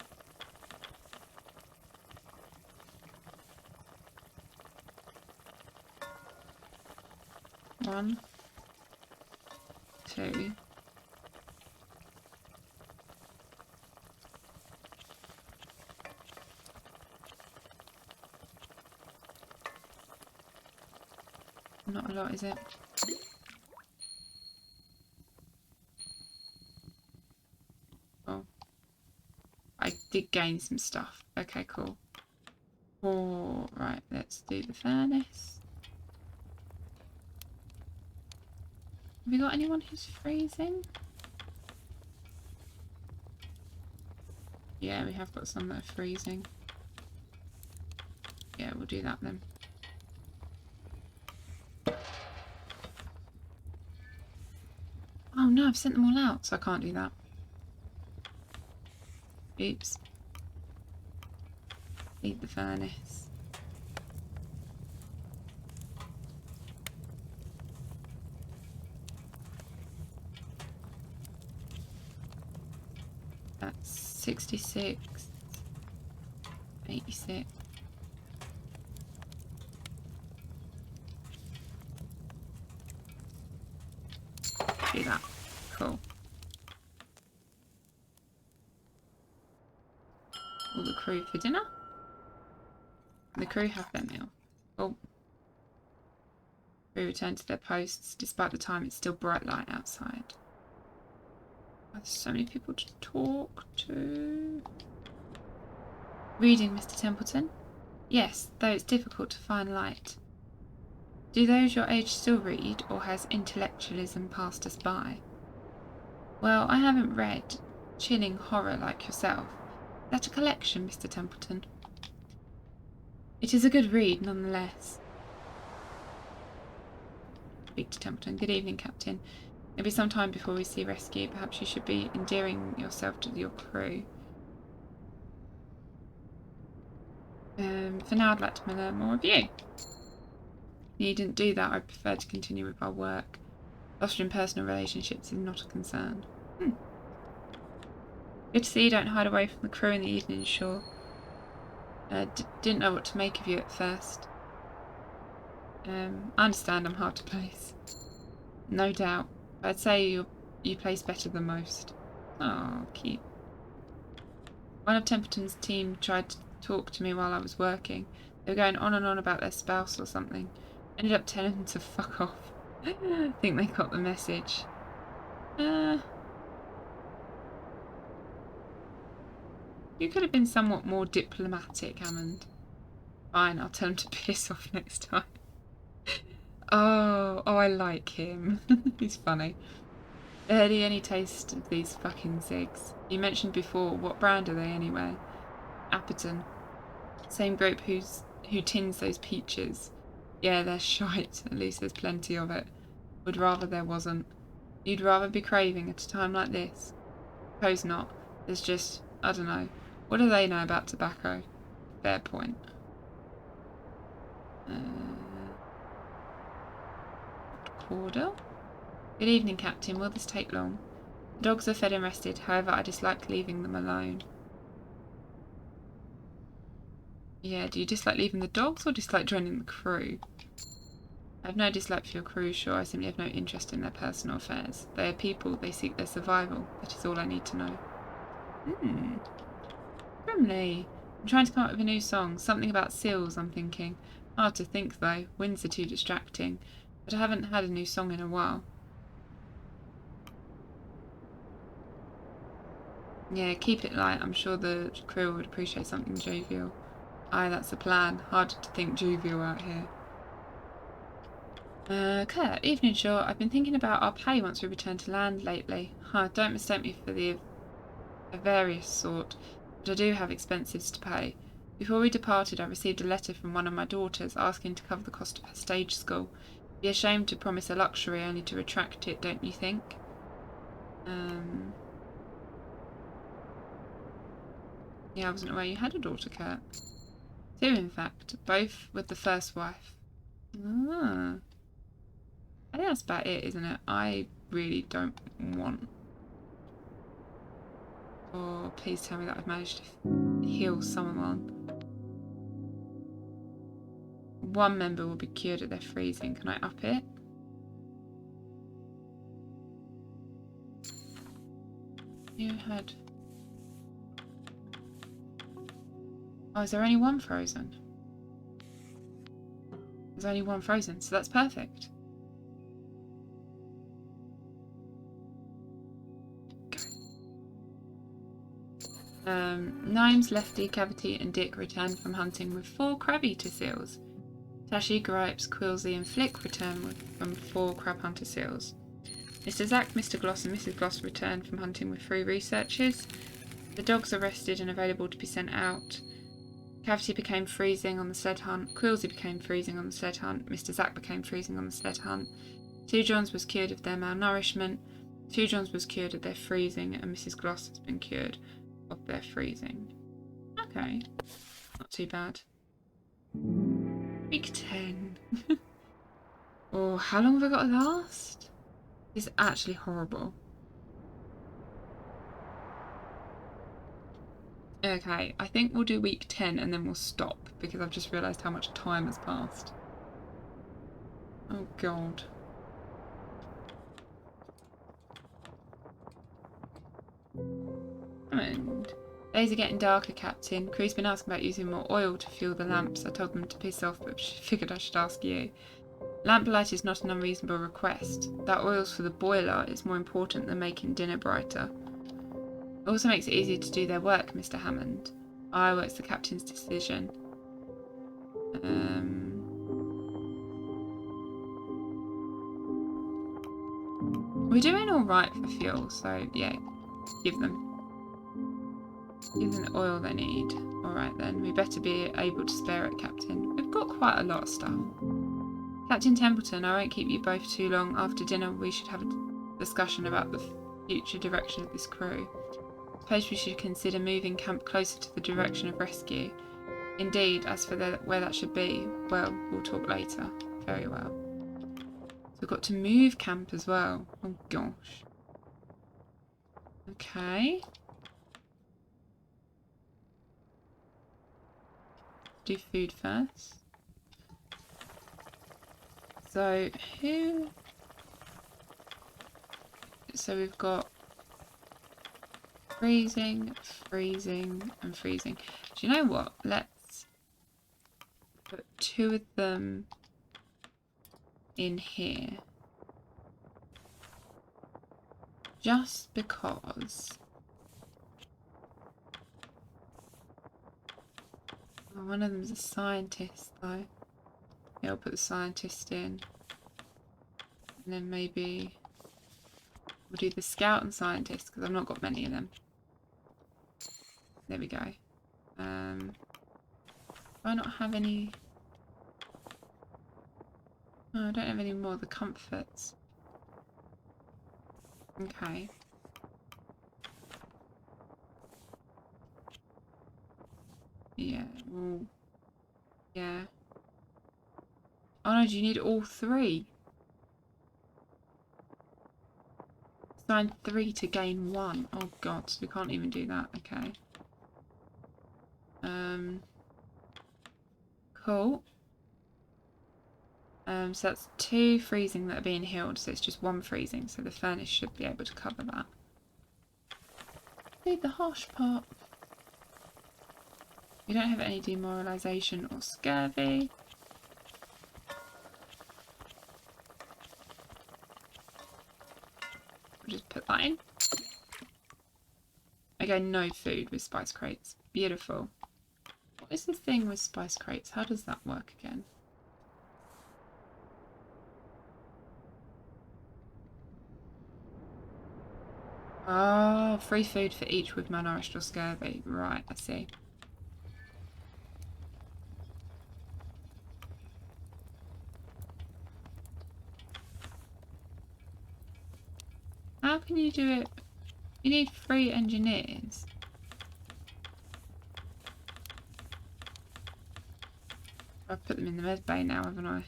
One, 2. Not a lot, is it? Oh. I did gain some stuff. Okay, cool. Oh, right, let's do the furnace. Have we got anyone who's freezing? Yeah, we have got some that are freezing. Yeah, we'll do that then. Oh no, I've sent them all out, so I can't do that. Oops. Feed the furnace. That's 66. 86. Do that. Cool. All the crew for dinner. The crew have their meal. Oh. Crew return to their posts. Despite the time, it's still bright light outside. There's so many people to talk to. Reading, Mr. Templeton? Yes, though it's difficult to find light. Do those your age still read, or has intellectualism passed us by? Well, I haven't read chilling horror like yourself. Is that a collection, Mr. Templeton? It is a good read, nonetheless. Speak to Templeton. Good evening, Captain. It'll be some time before we see rescue. Perhaps you should be endearing yourself to your crew. For now, I'd like to learn more of you. You didn't do that. I prefer to continue with our work. Fostering personal relationships is not a concern. Good to see you don't hide away from the crew in the evening, sure. Didn't know what to make of you at first. I understand I'm hard to place. No doubt. I'd say you place better than most. Oh, cute. One of Templeton's team tried to talk to me while I was working. They were going on and on about their spouse or something. Ended up telling them to fuck off. I think they got the message. You could have been somewhat more diplomatic, Hammond. Fine, I'll tell him to piss off next time. Oh, I like him. He's funny. Barely any taste of these fucking cigs. You mentioned before, what brand are they anyway? Apperton. Same group who tins those peaches. Yeah, they're shite. At least there's plenty of it. Would rather there wasn't. You'd rather be craving at a time like this? Suppose not. There's just, I don't know. What do they know about tobacco? Fair point. Caudle? Good evening, Captain. Will this take long? The dogs are fed and rested. However, I dislike leaving them alone. Yeah, do you dislike leaving the dogs or dislike joining the crew? I have no dislike for your crew, sure. I simply have no interest in their personal affairs. They are people. They seek their survival. That is all I need to know. Grimly. I'm trying to come up with a new song. Something about seals, I'm thinking. Hard to think, though. Winds are too distracting. But I haven't had a new song in a while. Yeah, keep it light. I'm sure the crew would appreciate something jovial. Aye, that's the plan. Hard to think jovial out here. Kurt, evening, sure. I've been thinking about our pay once we return to land lately. Don't mistake me for the various sort, but I do have expenses to pay. Before we departed, I received a letter from one of my daughters asking to cover the cost of her stage school. Be ashamed to promise a luxury only to retract it, don't you think? Yeah, I wasn't aware you had a daughter, Kurt. Two, in fact. Both with the first wife. Ah. I think that's about it, isn't it? I really don't want... Oh, please tell me that I've managed to heal someone. One member will be cured of their freezing. Can I up it? You had... Oh, is there only one frozen? There's only one frozen, so that's perfect. Nimes, Lefty, Cavity and Dick return from hunting with 4 crab-eater seals. Tashi, Gripes, Quilsey and Flick return from 4 crab hunter seals. Mr. Zack, Mr. Gloss and Mrs. Gloss return from hunting with 3 researchers. The dogs are rested and available to be sent out. Cavity became freezing on the sled hunt. Quilsey became freezing on the sled hunt. Mr. Zack became freezing on the sled hunt. 2 Johns was cured of their malnourishment. 2 Johns was cured of their freezing, and Mrs. Gloss has been cured of their freezing. Okay, not too bad. Week 10. Oh, how long have I got to last? This is actually horrible. Okay, I think we'll do week 10 and then we'll stop because I've just realised how much time has passed. Oh god. And days are getting darker, Captain. Crew's been asking about using more oil to fuel the lamps. I told them to piss off, but she figured I should ask you. Lamplight is not an unreasonable request. That oil's for the boiler is more important than making dinner brighter. It also makes it easier to do their work, Mr. Hammond. Well, it's the captain's decision. We're doing alright for fuel, so yeah, give them the oil they need. Alright then, we better be able to spare it, Captain. We've got quite a lot of stuff. Captain Templeton, I won't keep you both too long. After dinner we should have a discussion about the future direction of this crew. I suppose we should consider moving camp closer to the direction of rescue. Indeed, as for where that should be, well, we'll talk later. Very well. So we've got to move camp as well. Oh gosh. Okay. Do food first. So who? So we've got freezing, freezing, and freezing. Do you know what? Let's put 2 of them in here. Just because. Oh, one of them's a scientist though. Yeah, I'll put the scientist in. And then maybe we'll do the scout and scientist because I've not got many of them. There we go. Do I not have any? Oh, I don't have any more of the comforts. Okay. Yeah, well, yeah. Oh no, do you need all 3? Assign 3 to gain 1. Oh god, so we can't even do that. Okay. Cool. So that's 2 freezing that are being healed, so it's just 1 freezing, so the furnace should be able to cover that. Need the harsh part. We don't have any demoralisation or scurvy. We'll just put that in. Again, no food with spice crates. Beautiful. What is the thing with spice crates? How does that work again? Oh, free food for each with malnourished or scurvy. Right, I see. How can you do it? You need 3 engineers. I've put them in the med bay now, haven't I?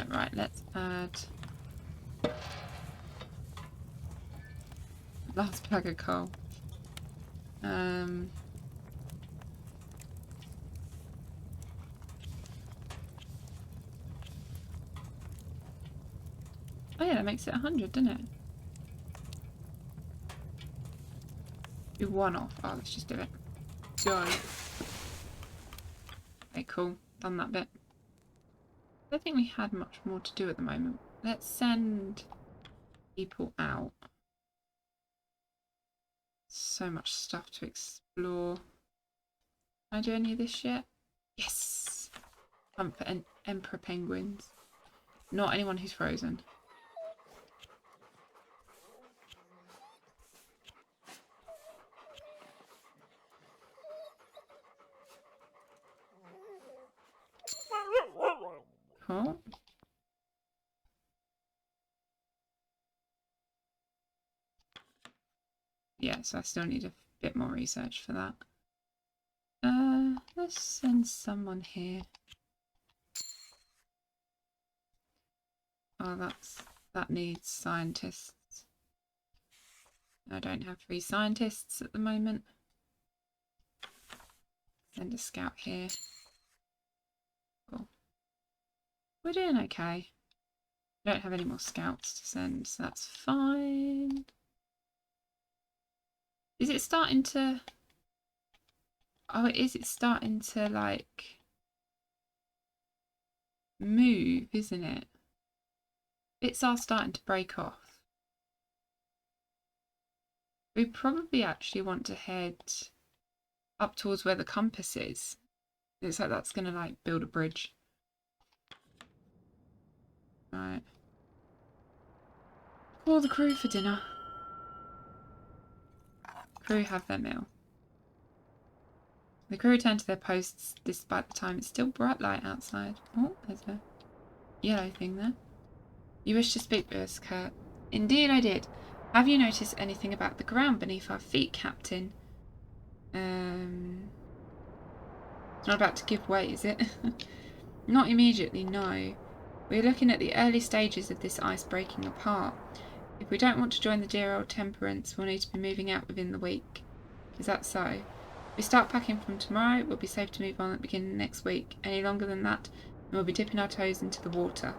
Right, let's add last bag of coal. Oh yeah, that makes it 100, doesn't it? Do one off. Oh, let's just do it. Go. Okay, cool. Done that bit. I don't think we had much more to do at the moment. Let's send people out. So much stuff to explore. Can I do any of this yet? Yes! Hunt for emperor penguins. Not anyone who's frozen. Cool. Yeah, so I still need a bit more research for that. Let's send someone here. Oh, that needs scientists. I don't have 3 scientists at the moment. Send a scout here. Cool. We're doing okay. I don't have any more scouts to send, so that's fine. Is it starting to... Oh, it is. It's starting to, like, move, isn't it? Bits are starting to break off. We probably actually want to head up towards where the compass is. Looks like that's going to, like, build a bridge. Right. Call the crew for dinner. Crew have their meal. The crew return to their posts despite the time. It's still bright light outside. Oh, there's a yellow thing there. You wish to speak with us, Kurt? Indeed I did. Have you noticed anything about the ground beneath our feet, Captain? It's not about to give way, is it? Not immediately, no. We're looking at the early stages of this ice breaking apart. If we don't want to join the dear old Temperance, we'll need to be moving out within the week. Is that so? If we start packing from tomorrow, we'll be safe to move on at the beginning of next week. Any longer than that, and we'll be dipping our toes into the water.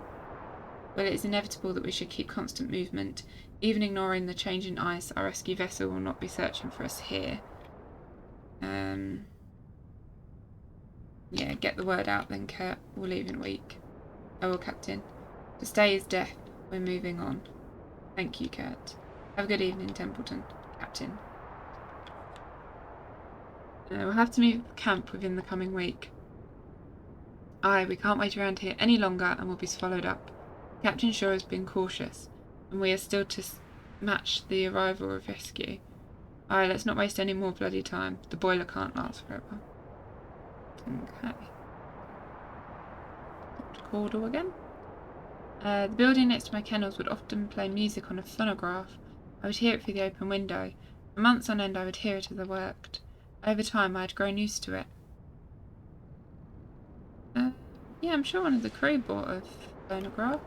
Well, it is inevitable that we should keep constant movement. Even ignoring the change in ice, our rescue vessel will not be searching for us here. Yeah, get the word out then, Kurt. We'll leave in a week. I will, Captain. To stay is death. We're moving on. Thank you, Kurt. Have a good evening, Templeton. Captain. We'll have to move camp within the coming week. Aye, we can't wait around here any longer and we'll be swallowed up. Captain Shaw has been cautious, and we are still to match the arrival of rescue. Aye, let's not waste any more bloody time. The boiler can't last forever. Okay. Caudle again. The building next to my kennels would often play music on a phonograph. I would hear it through the open window. For months on end I would hear it as I worked. Over time I had grown used to it. Yeah, I'm sure one of the crew bought a phonograph.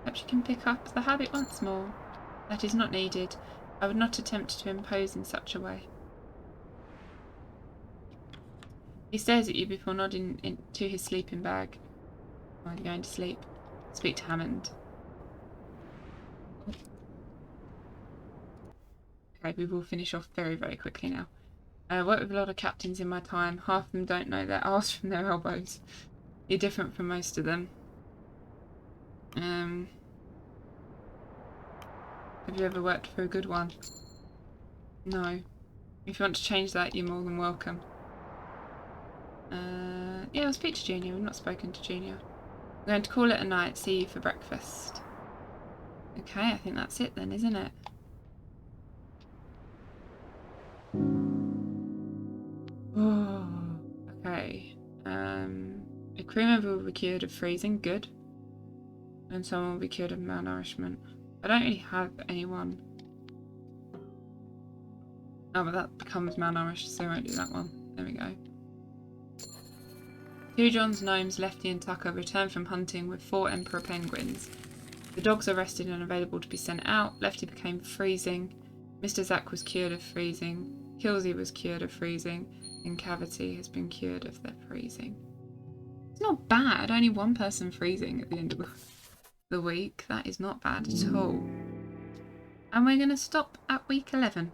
Perhaps you can pick up the habit once more. That is not needed. I would not attempt to impose in such a way. He stares at you before nodding into his sleeping bag. While you're going to sleep. Speak to Hammond. Okay, we will finish off very, very quickly now. I worked with a lot of captains in my time. Half of them don't know their arse from their elbows. You're different from most of them. Have you ever worked for a good one? No. If you want to change that, you're more than welcome. Yeah, I'll speak to Junior. We've not spoken to Junior. I'm going to call it a night. See you for breakfast. Okay, I think that's it then, isn't it? Oh, okay. A crew member will be cured of freezing. Good. And someone will be cured of malnourishment. I don't really have anyone. Oh, but that becomes malnourished, so I won't do that one. There we go. 2 John's gnomes, Lefty and Tucker, returned from hunting with 4 emperor penguins. The dogs are rested and available to be sent out. Lefty became freezing. Mr. Zack was cured of freezing. Kilsey was cured of freezing. And Cavity has been cured of their freezing. It's not bad. Only 1 person freezing at the end of the week. That is not bad at all. And we're going to stop at week 11.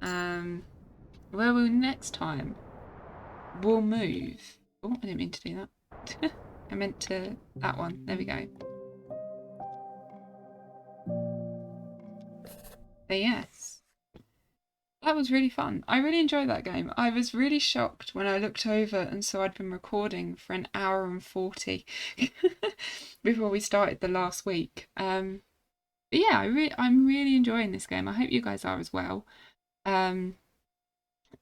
Where will next time we'll move. Oh, I didn't mean to do that. I meant to that one. There we go. But yes, that was really fun. I really enjoyed that game. I was really shocked when I looked over and saw I'd been recording for an hour and 40 before we started the last week. But yeah, I'm really enjoying this game. I hope you guys are as well. As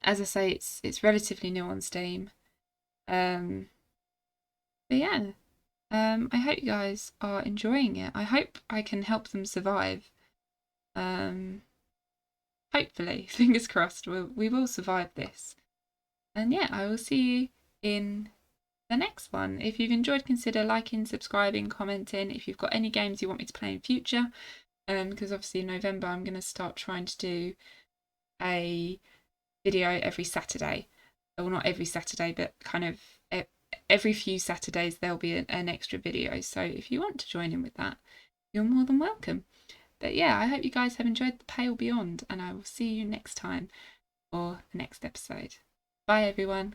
I say, it's relatively new on Steam. But yeah, I hope you guys are enjoying it. I hope I can help them survive. Hopefully, fingers crossed, we will survive this. And yeah, I will see you in the next one. If you've enjoyed, consider liking, subscribing, commenting. If you've got any games you want me to play in future, because obviously in November I'm going to start trying to do a video every Saturday. Well, not every Saturday, but kind of every few Saturdays there'll be an extra video. So if you want to join in with that, you're more than welcome. But yeah, I hope you guys have enjoyed The Pale Beyond, and I will see you next time for the next episode. Bye, everyone.